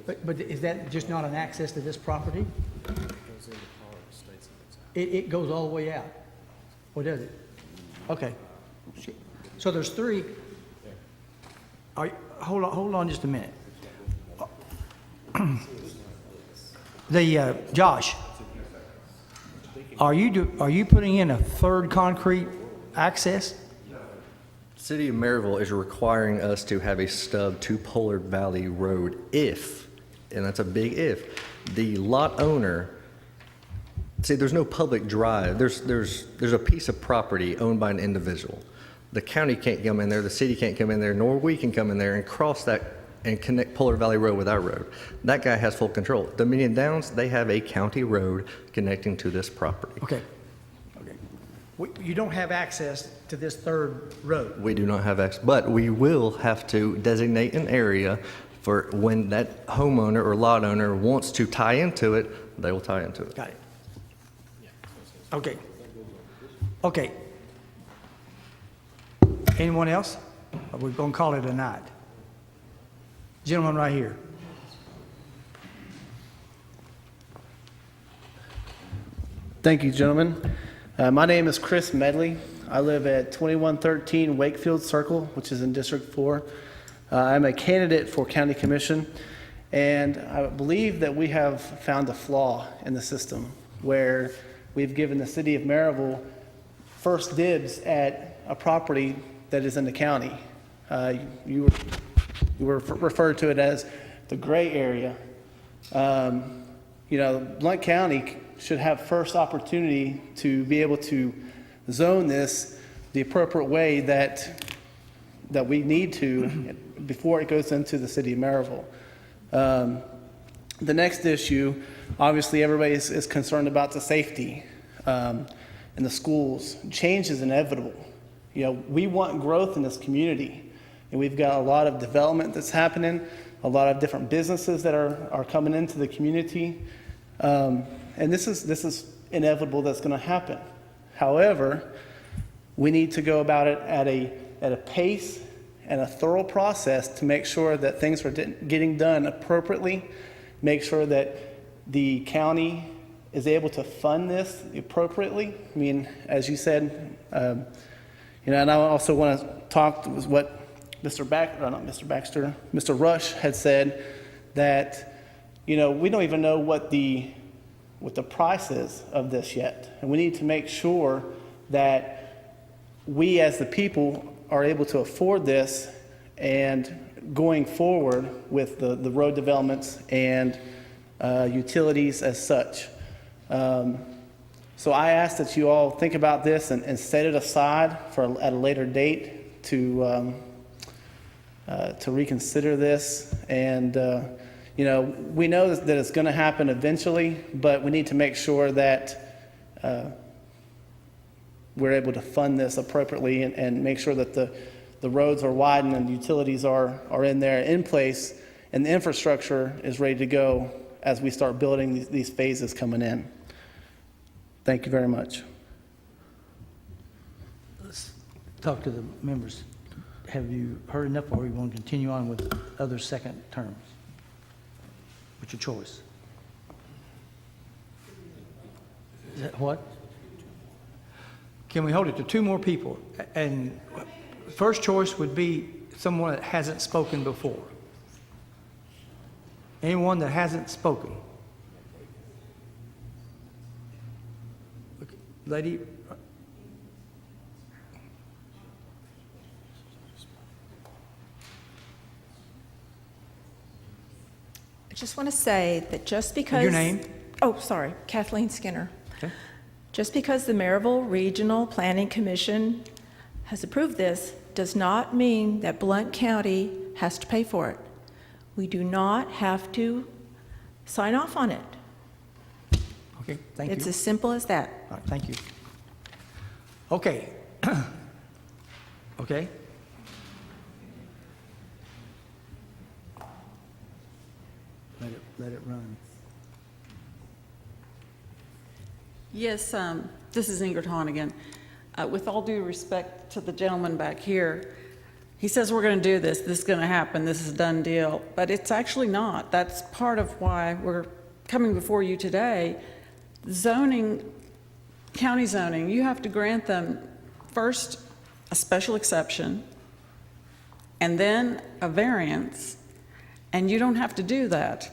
actually. So But is that just not an access to this property? it goes into Pollard Estates and it's out. It goes all the way out? Or does it? Okay. So there's three. Hold on just a minute. Josh, are you putting in a third concrete access? City of Maryville is requiring us to have a stub to Pollard Valley Road if, and that's a big if, the lot owner, see, there's no public drive. There's a piece of property owned by an individual. The county can't come in there, the city can't come in there, nor we can come in there and cross that and connect Pollard Valley Road with our road. That guy has full control. Dominion Downs, they have a county road connecting to this property. Okay. You don't have access to this third road. We do not have access, but we will have to designate an area for when that homeowner or lot owner wants to tie into it, they will tie into it. Got it. Okay. Okay. Anyone else? We're going to call it a night. Gentleman right here. Thank you, gentlemen. My name is Chris Medley. I live at 2113 Wakefield Circle, which is in District 4. I'm a candidate for County Commission, and I believe that we have found a flaw in the system where we've given the city of Maryville first dibs at a property that is in the county. You were referred to it as the gray area. Blount County should have first opportunity to be able to zone this the appropriate way that we need to before it goes into the city of Maryville. The next issue, obviously everybody is concerned about the safety in the schools. Change is inevitable. We want growth in this community, and we've got a lot of development that's happening. a lot of different businesses that are coming into the community. And this is inevitable that's going to happen. However, we need to go about it at a pace and a thorough process to make sure that things are getting done appropriately, make sure that the county is able to fund this appropriately. I mean, as you said, and I also want to talk with what Mr. Rush had said, that, we don't even know what the price is of this yet. And we need to make sure that we as the people are able to afford this and going forward with the road developments and utilities as such. So I ask that you all think about this and set it aside at a later date to reconsider this. And we know that it's going to happen eventually, but we need to make sure that we're able to fund this appropriately and make sure that the roads are widened and the utilities are in place, and the infrastructure is ready to go as we start building these phases coming in. Thank you very much. Let's talk to the members. Have you heard enough, or you want to continue on with other second terms? What's your choice? Is that what? Can we hold it to two more people? And first choice would be someone that hasn't spoken before. Anyone that hasn't spoken? Lady? I just want to say that just because... Your name? Oh, sorry, Kathleen Skinner. Okay. Just because the Maryville Regional Planning Commission has approved this does not mean that Blount County has to pay for it. We do not have to sign off on it. Okay, thank you. It's as simple as that. All right, thank you. Okay. Okay. Let it run. Yes, this is Ingrid Hahn again. With all due respect to the gentleman back here, he says we're going to do this, this is going to happen, this is a done deal, but it's actually not. That's part of why we're coming before you today. Zoning, county zoning, you have to grant them first a special exception and then a variance, and you don't have to do that.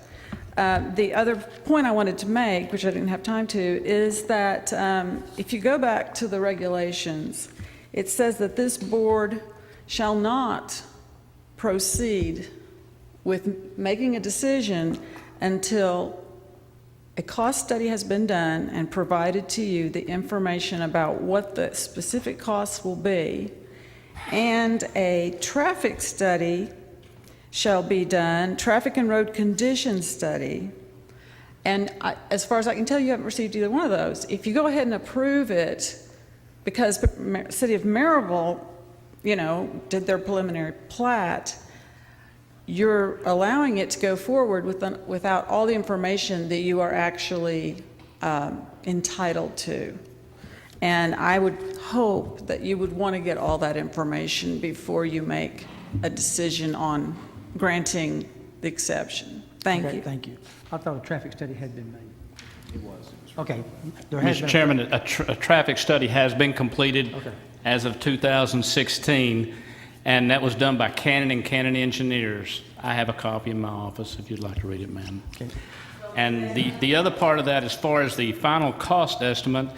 The other point I wanted to make, which I didn't have time to, is that if you go back to the regulations, it says that this board shall not proceed with making a decision until a cost study has been done and provided to you the information about what the specific costs will be, and a traffic study shall be done, traffic and road condition study. And as far as I can tell, you haven't received either one of those. If you go ahead and approve it, because the City of Maryville, did their preliminary plat, you're allowing it to go forward without all the information that you are actually entitled to. And I would hope that you would want to get all that information before you make a decision on granting the exception. Thank you. Thank you. I thought a traffic study had been made. It was. Okay. There has Mr. been Chairman, a traffic study has been completed as of 2016, and that was done by Cannon and Cannon Engineers. I have a copy in my office if you'd like to read it, ma'am. Okay. And the other part of that, as far as the final cost estimate,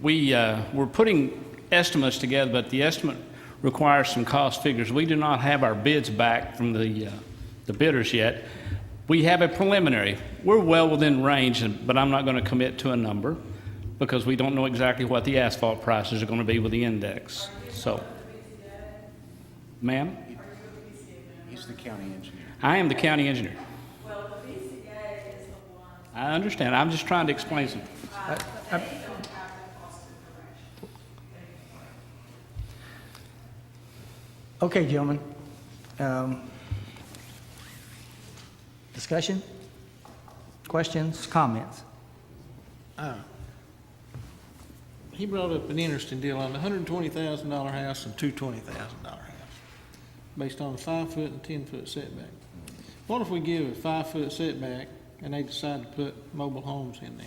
we're putting estimates together, but the estimate requires some cost figures. We do not have our bids back from the bidders yet. We have a preliminary. We're well within range, but I'm not going to commit to a number because we don't know exactly what the asphalt prices are going to be with the index. So, ma'am? He's the county engineer. I am the county engineer. Well, the BCA is the one. I understand. I'm just trying to explain something. Okay, gentlemen. Discussion? Questions, comments? He brought up an interesting deal on the $120,000 house and $220,000 house, based on a 5-foot and 10-foot setback. What if we give a 5-foot setback and they decide to put mobile homes in there?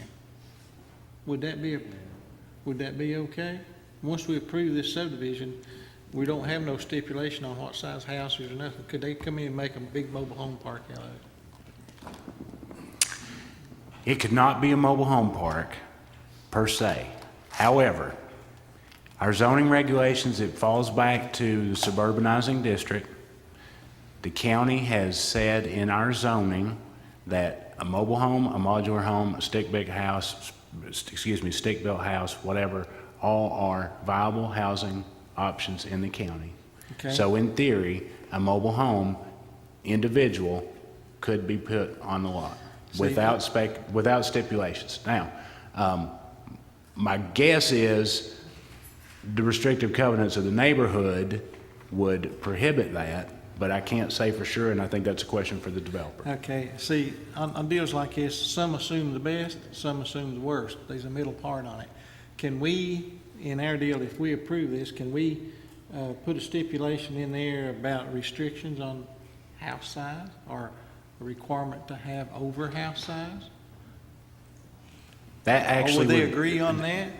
Would that be okay? Once we approve this subdivision, we don't have no stipulation on what size houses or nothing. Could they come in and make a big mobile home park out of it? It could not be a mobile home park per se. However, our zoning regulations, it falls back to the suburbanizing district. The county has said in our zoning that a mobile home, a modular home, a stick-built house, whatever, all are viable housing options in the county. Okay. So in theory, a mobile home, individual, could be put on the lot without stipulations. Now, my guess is the restrictive covenants of the neighborhood would prohibit that, but I can't say for sure, and I think that's a question for the developer. Okay, see, on deals like this, some assume the best, some assume the worst. There's a middle part on it. Can we, in our deal, if we approve this, can we put a stipulation in there about restrictions on house size or a requirement to have over house size? That actually Or would they agree on that?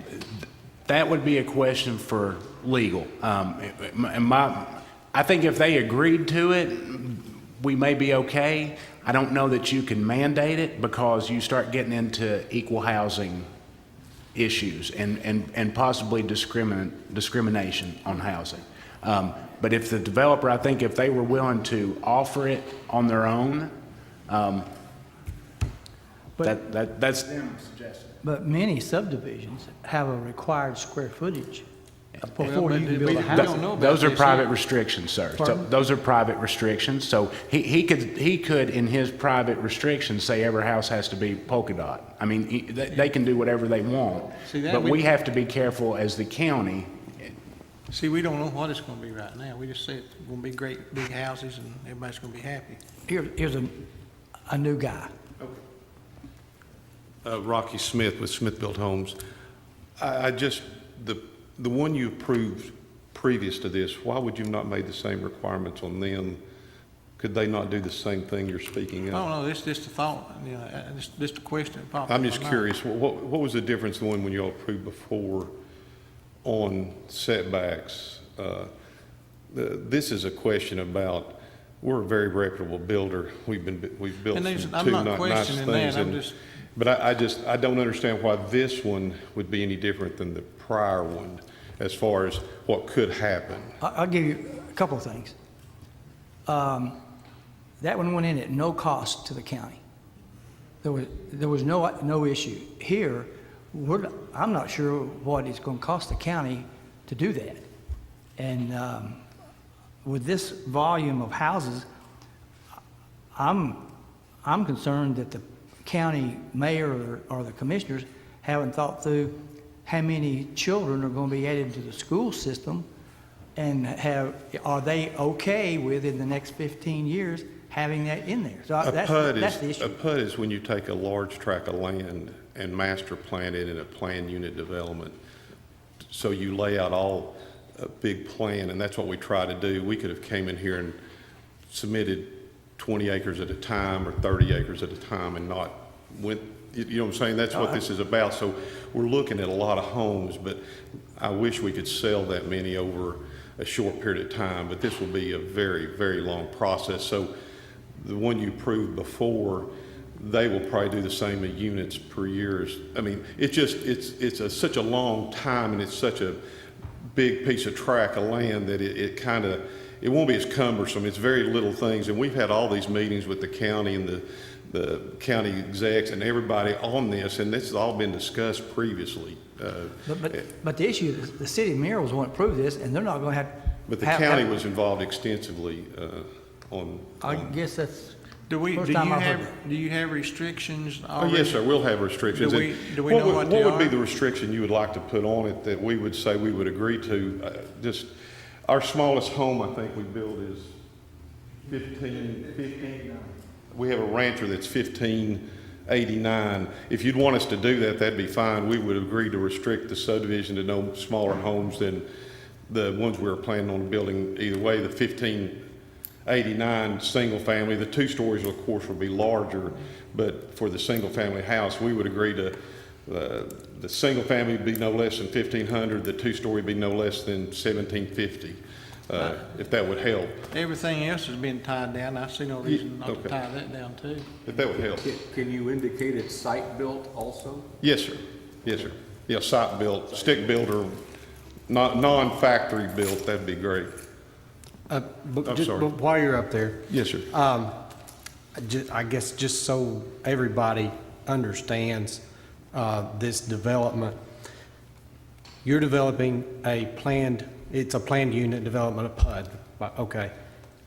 That would be a question for legal. I think if they agreed to it, we may be okay. I don't know that you can mandate it because you start getting into equal housing issues and possibly discrimination on housing. But if the developer, I think if they were willing to offer it on their own, that's them suggesting. But many subdivisions have a required square footage before you can build a house. Those are private restrictions, sir. So those are private restrictions. So he could in his private restrictions say every house has to be polka dot. I mean, they can do whatever they want. But we have to be careful as the county. See, we don't know what it's going to be right now. We just say it's going to be great big houses and everybody's going to be happy. Here's a new guy. Rocky Smith with Smith Built Homes. The one you approved previous to this, why would you not made the same requirements on them? Could they not do the same thing you're speaking of? I don't know, it's just a thought, you know, just a question. I'm just curious, what was the difference the one when you all approved before on setbacks? This is a question about, we're a very reputable builder. We've built some I'm not nice questioning things. that, I'm just. But I don't understand why this one would be any different than the prior one as far as what could happen. I'll give you a couple of things. That one went in at no cost to the county. There was no issue. Here, I'm not sure what it's going to cost the county to do that. And with this volume of houses, I'm concerned that the county mayor or the commissioners haven't thought through how many children are going to be added to the school system, and are they okay with in the next 15 years having that in there? So that's the issue. A PUD is when you take a large tract of land and master plan it in a planned unit development. So you lay out all a big plan, and that's what we try to do. We could have came in here and submitted 20 acres at a time or 30 acres at a time and not went, you know what I'm saying? That's what this is about. So we're looking at a lot of homes, but I wish we could sell that many over a short period of time, but this will be a very, very long process. So the one you approved before, they will probably do the same units per year. I mean, it's such a long time, and it's such a big piece of tract of land that it won't be as cumbersome. It's very little things, and we've had all these meetings with the county and the county execs and everybody on this, and this has all been discussed previously. But the issue is the city of Merrill's won't approve this, and they're not going to have. But the county was involved extensively on. I guess that's. Do you have restrictions already? Oh, yes, sir, we'll have restrictions. Do we know what they are? What would be the restriction you would like to put on it that we would say we would agree to? Our smallest home, I think we build is 15. we have a rancher that's 1589. If you'd want us to do that, that'd be fine. We would agree to restrict the subdivision to no smaller homes than the ones we were planning on building either way. The 1589 single family, the 2 stories of course will be larger, but for the single family house, we would agree to the single family would be no less than 1,500, the 2-story be no less than 1,750, if that would help. Everything else has been tied down. I see no reason not to tie that down too. If that would help. Can you indicate it's site-built also? Yes, sir. Yes, sir. Yeah, site built, stick built, or non-factory built, that'd be great. I'm sorry. But while you're up there, Yes, sir. I guess just so everybody understands this development, you're developing it's a planned unit development, a PUD. Okay.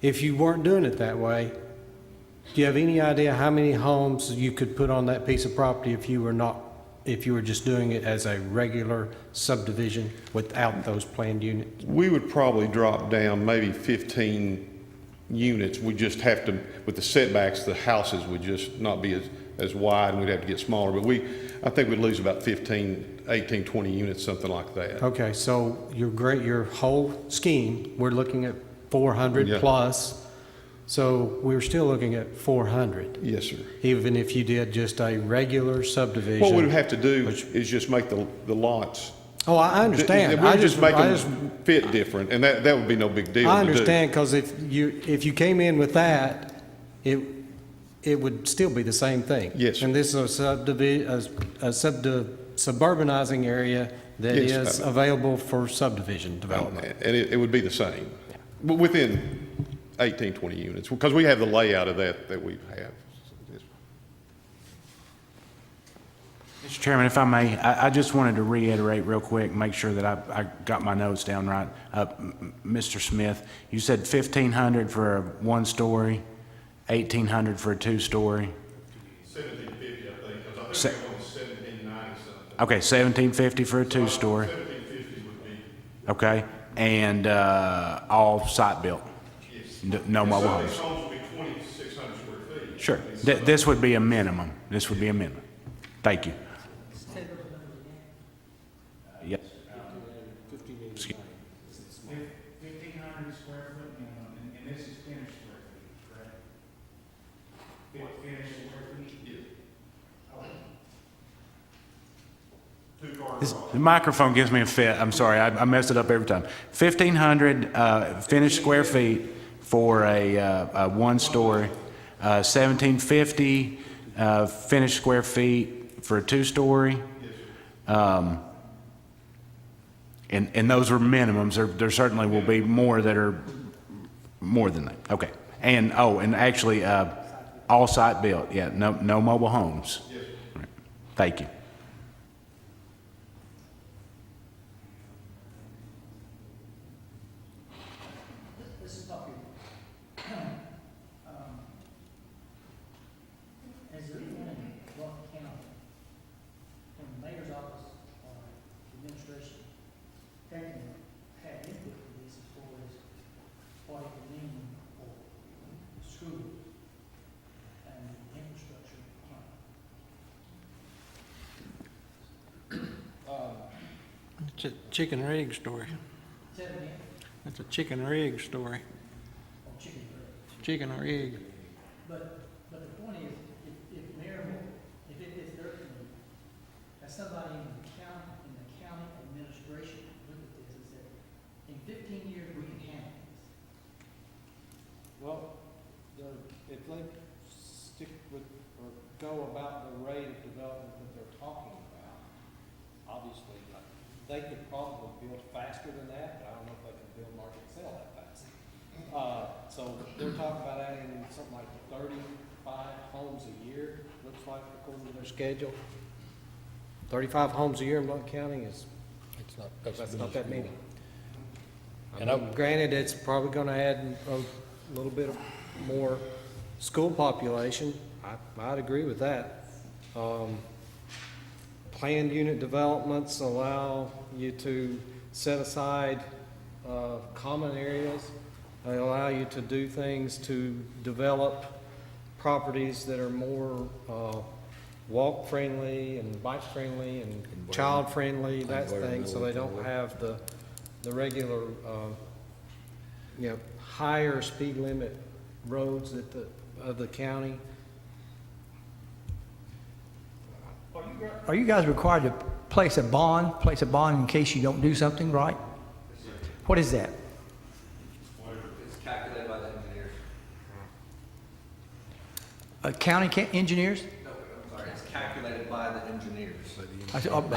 If you weren't doing it that way, do you have any idea how many homes you could put on that piece of property if you were just doing it as a regular subdivision without those planned units? We would probably drop down maybe 15 units. We just have to, with the setbacks, the houses would just not be as wide, and we'd have to get smaller. But I think we'd lose about 15, 18, 20 units, something like that. Okay, so your whole scheme, we're looking at 400 Yeah. plus. So we're still looking at 400. Yes, sir. Even if you did just a regular subdivision. What we'd have to do is just make the lots. Oh, I understand. We just make them fit different, and that would be no big deal. I understand, because if you came in with that, it would still be the same thing. Yes, sir. And this is a suburbanizing area that Yes, is available for subdivision development. And it would be the same, but within 18, 20 units, because we have the layout of that we have. Mr. Chairman, if I may, I just wanted to reiterate real quick, make sure that I got my notes down right. Mr. Smith, you said 1,500 for a 1-story, 1,800 for a 2-story? 1,750, I think, because I think we're going to 1,790 something. Okay, 1,750 for a 2-story. 1,750 would be. Okay, and all site built? Yes. No mobile homes? Some of these homes would be 2,600 square feet. Sure. This would be a minimum. This would be a minimum. Thank you. Yes. 1,500 square foot minimum, and this is finished square feet, correct? Finished square feet? Yes. The microphone gives me a fit. I'm sorry, I mess it up every time. 1,500 finished square feet for a 1-story, 1,750 finished square feet for a 2-story. And those are minimums. There certainly will be more that are more than that. Okay. And actually, all site built. Yeah. No mobile homes. Yes. Right. Thank you. This is up here. Is there anyone in Blount County, from the mayor's office or administration, that can have input for this as far as what it can mean for schools and infrastructure? It's a chicken and egg story. Say that again? It's a chicken or egg story. Or chicken breast? Chicken or egg. But the point is, if Maryville, if it is their community, as somebody in the county administration look at this and say, in 15 years, we can handle this. Well, if they stick with, or go about the rate of development that they're talking about, obviously, they could probably build faster than that, but I don't know if they can build, market, sell that fast. So they're talking about adding something like 35 homes a year, looks like, according to their schedule. 35 homes a year in Blount County that's not that many. And granted, it's probably gonna add a little bit of more school population. I'd agree with that. Planned unit developments allow you to set aside common areas. They allow you to do things to develop properties that are more walk-friendly and bike-friendly and child-friendly, that thing, so they don't have the regular, higher speed limit roads of the county. Are you guys required to place a bond in case you don't do something right? What is that? It's calculated by the engineers. County engineers? No, I'm sorry, it's calculated by the engineers.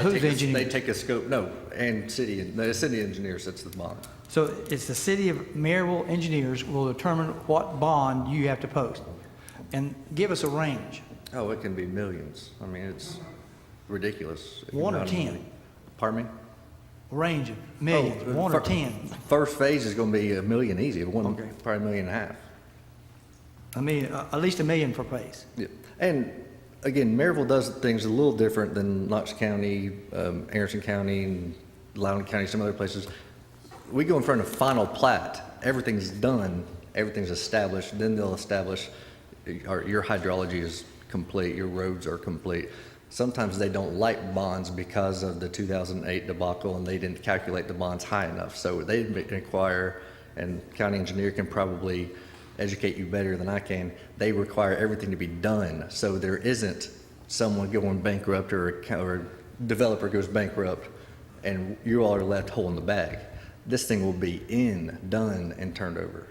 Who's the engineer? They take a scope, and the city engineer sets the bond. So it's the city of Maryville engineers will determine what bond you have to post. And give us a range. Oh, it can be millions. I mean, it's ridiculous. 1 or 10? Pardon me? Range of millions, 1 or 10? First phase is going to be $1 million easy, probably $1.5 million. At least $1 million per phase. Yeah. And again, Maryville does things a little different than Knox County, Anderson County, and Loudoun County, some other places. We go in front of final plat. Everything's done, everything's established. Then they'll establish your hydrology is complete, your roads are complete. Sometimes they don't like bonds because of the 2008 debacle, and they didn't calculate the bonds high enough. So they require, and county engineer can probably educate you better than I can, they require everything to be done. So there isn't someone going bankrupt or a developer goes bankrupt and you all are left holding the bag. This thing will be done, and turned over.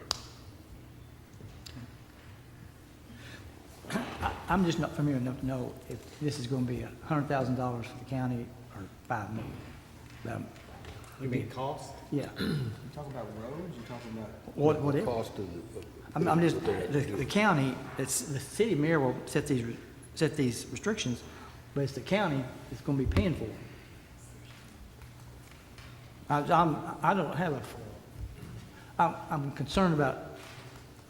I'm just not familiar enough to know if this is going to be $100,000 for the county or $5 million. You mean cost? Yeah. You talking about roads, you talking about? What is? Cost of I'm just, the county, it's the city of Maryville set these restrictions, but it's the county that's going to be paying for it. I'm concerned about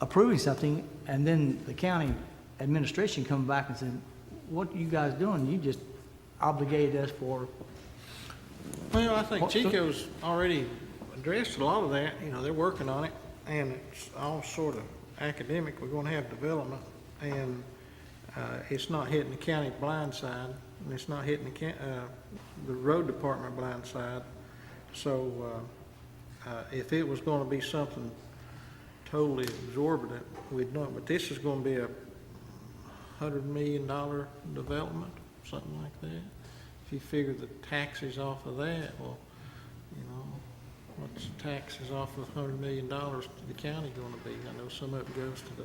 approving something and then the county administration come back and said, what are you guys doing? You just obligated us for. Well, I think Chico's already addressed a lot of that. They're working on it, and it's all sort of academic. We're going to have development, and it's not hitting the county blind side, and it's not hitting the road department blind side. So if it was going to be something totally exorbitant, we'd know it. But this is going to be a $100 million development, something like that. If you figure the taxes off of that, well, what's taxes off of $100 million to the county going to be? I know some of it goes to the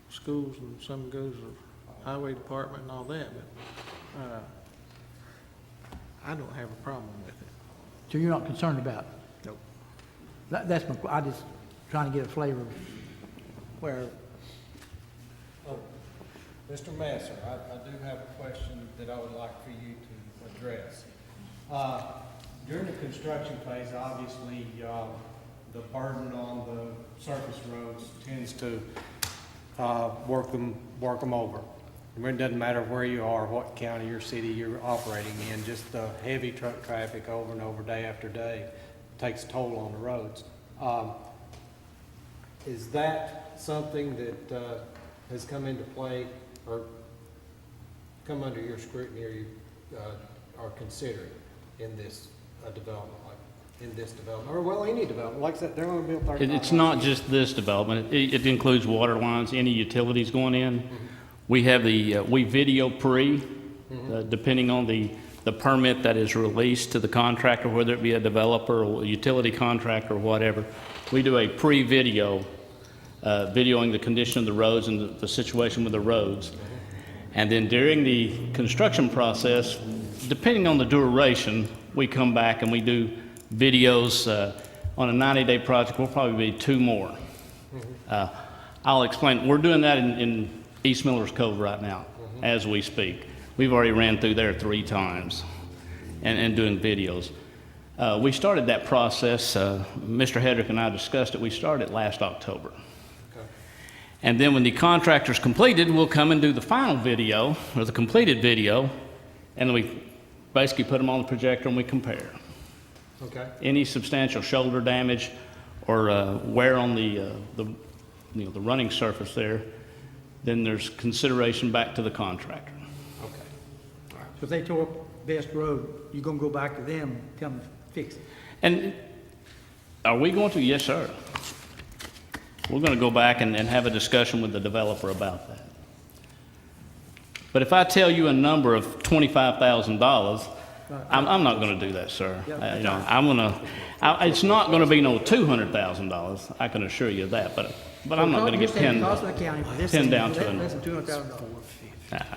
schools and some goes to the highway department and all that, but I don't have a problem with it. So you're not concerned about it? Nope. That's I just trying to get a flavor of where. Mr. Masser, I do have a question that I would like for you to address. During the construction phase, obviously, the burden on the surface roads tends to work them over. It doesn't matter where you are, what county or city you're operating in, just the heavy truck traffic over and over, day after day, takes a toll on the roads. Is that something that has come into play or come under your scrutiny, or you are considering in this development, or any development? Like I said, they're only built 35. It's not just this development. It includes water lines, any utilities going in. Mm-hmm. We have we video depending on the permit that is released to the contractor, whether it be a developer or a utility contractor or whatever. We do a pre-video, videoing the condition of the roads and the situation with the roads. And then during the construction process, depending on the duration, we come back and we do videos. On a 90-day project, we'll probably be 2 more. I'll explain. We're doing that in East Miller's Cove right now, as we speak. We've already ran through there 3 times and doing videos. We started that process, Mr. Hedrick and I discussed it, we started last October. Okay. And then when the contractor's completed, we'll come and do the final video, or the completed video, and then we basically put them on the projector and we compare. Okay. Any substantial shoulder damage or wear on the running surface there, then there's consideration back to the contractor. So if they tore up Best Road, you're gonna go back to them, and tell them to fix it? And are we going to? Yes, sir. We're going to go back and have a discussion with the developer about that. But if I tell you a number of $25,000, I'm not going to do that, sir. It's not going to be no $200,000. I can assure you that. But I'm not going to get pinned down to a number.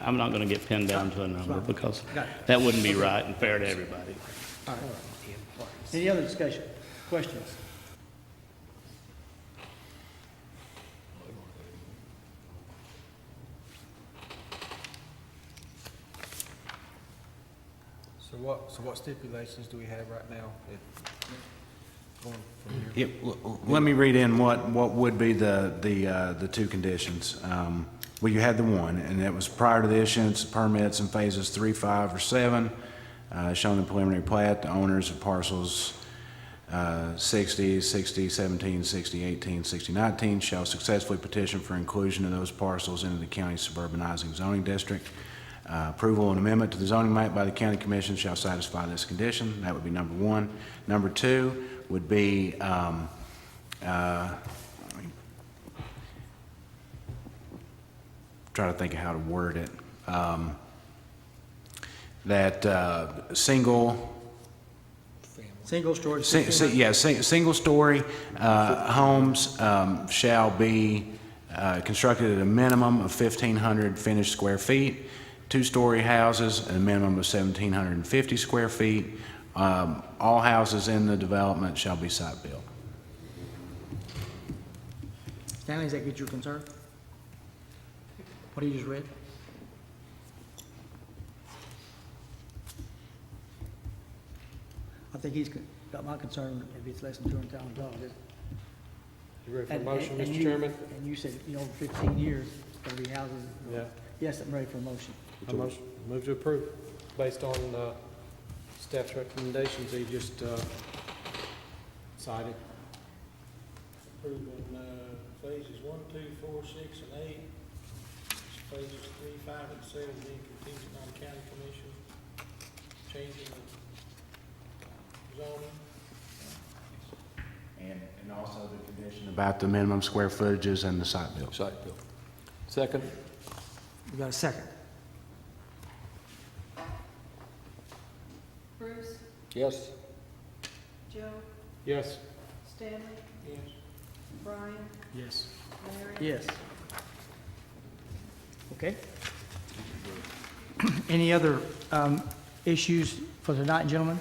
I'm not going to get pinned down to a number because that wouldn't be right and fair to everybody. All right. Any other discussion, questions? So what stipulations do we have right now? Going from here? Let me read in what would be the two conditions. Well, you had the one, and it was prior to the issuance of permits in phases 3, 5, or 7, shown in preliminary plat, the owners of parcels 60, 60, 17, 60, 18, 60, 19 shall successfully petition for inclusion of those parcels into the county's suburbanizing zoning district. Approval and amendment to the zoning map by the county commission shall satisfy this condition. That would be number one. Number two would be try to think of how to word it. Single story. Single story homes shall be constructed at a minimum of 1,500 finished square feet. Two-story houses at a minimum of 1,750 square feet. All houses in the development shall be site-built. Stanley, does that get your concern? What you just read? I think he's got my concern if it's less than $200,000. You ready for a motion, Mr. Chairman? And you said, 15 years, it's gonna be houses. Yeah. Yes, I'm ready for a motion. Move to approve, based on staff's recommendations he just cited. Approving phases 1, 2, 4, 6, and 8. Phases 3, 5, and 7 being contingent on county commission changing the zoning. And also the condition about the minimum square footages and the site build. Second. We got a second. Bruce? Yes. Joe? Yes. Stanley? Yes. Brian? Yes. Larry? Yes. Okay. Any other issues for tonight, gentlemen?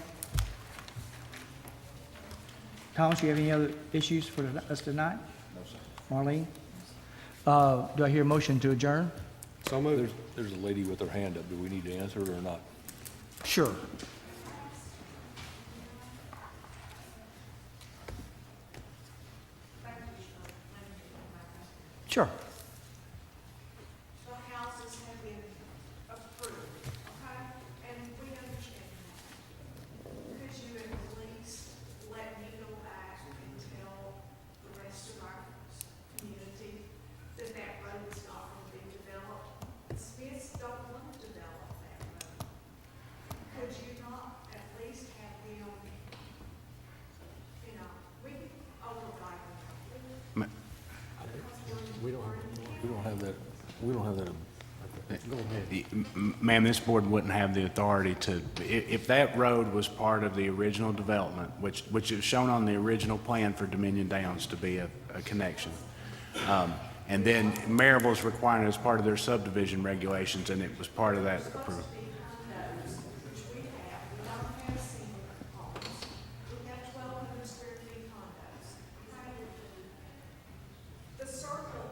Thomas, you have any other issues for us tonight? No, sir. Marlene? Do I hear a motion to adjourn? So moved. There's a lady with her hand up. Do we need to answer it or not? Sure. Sure. The houses have been approved, okay? And we understand that. Could you at least let me go back and tell the rest of our community that that road is not going to be developed? The Smiths don't want to develop that road. Could you not at least have them, we can override them. We don't have that. We don't have that. Go ahead. Ma'am, this board wouldn't have the authority to, if that road was part of the original development, which is shown on the original plan for Dominion Downs to be a connection. And then Maryville's requiring it as part of their subdivision regulations, and it was part of that approval. The circle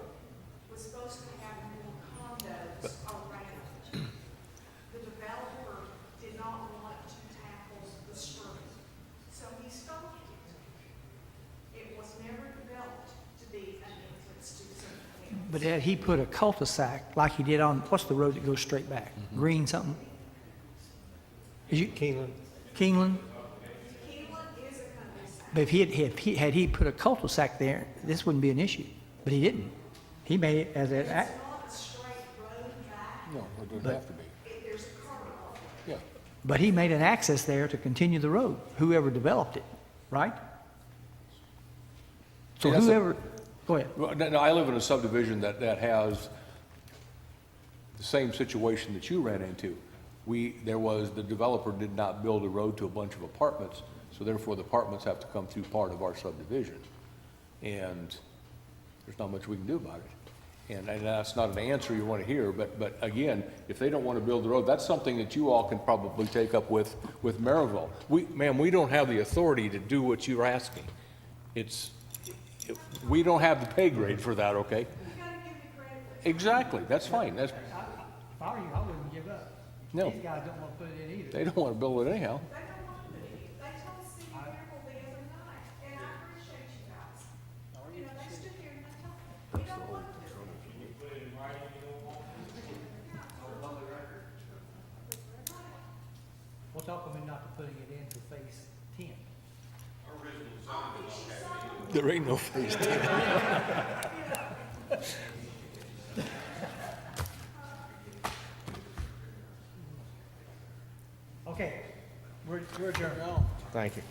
was supposed to have more condos around. The developer did not want to tackle the street, so he stopped it. It was never developed to be an entrance to something else. But had he put a cul-de-sac like he did on, what's the road that goes straight back? Green something? Keeneland. Keeneland? Keeneland is a cul-de-sac. But if had he put a cul-de-sac there, this wouldn't be an issue. But he didn't. He made it as an It's not a No, it doesn't have to be. Yeah. But he made an access there to continue the road, whoever developed it, right? So Yeah, that's a- whoever, go ahead. Well, no, I live in a subdivision that has the same situation that you ran into. The developer did not build a road to a bunch of apartments, so therefore the apartments have to come through part of our subdivision. And there's not much we can do about it. And that's not an answer you want to hear, but again, if they don't want to build the road, that's something that you all can probably take up with Maryville. Ma'am, we don't have the authority to do what you're asking. We don't have the pay grade for that, okay? Exactly, that's fine. If I were you, I wouldn't give up. No. These guys don't want to put it in either. They don't want to build it anyhow. They don't want to put it in. They told the city miracle the other night, and I appreciate you guys. You know, they stood here and they told me, we don't want to do it. We'll talk them into not putting it into phase 10. There ain't no phase 10. Okay, we're adjourned. Thank you.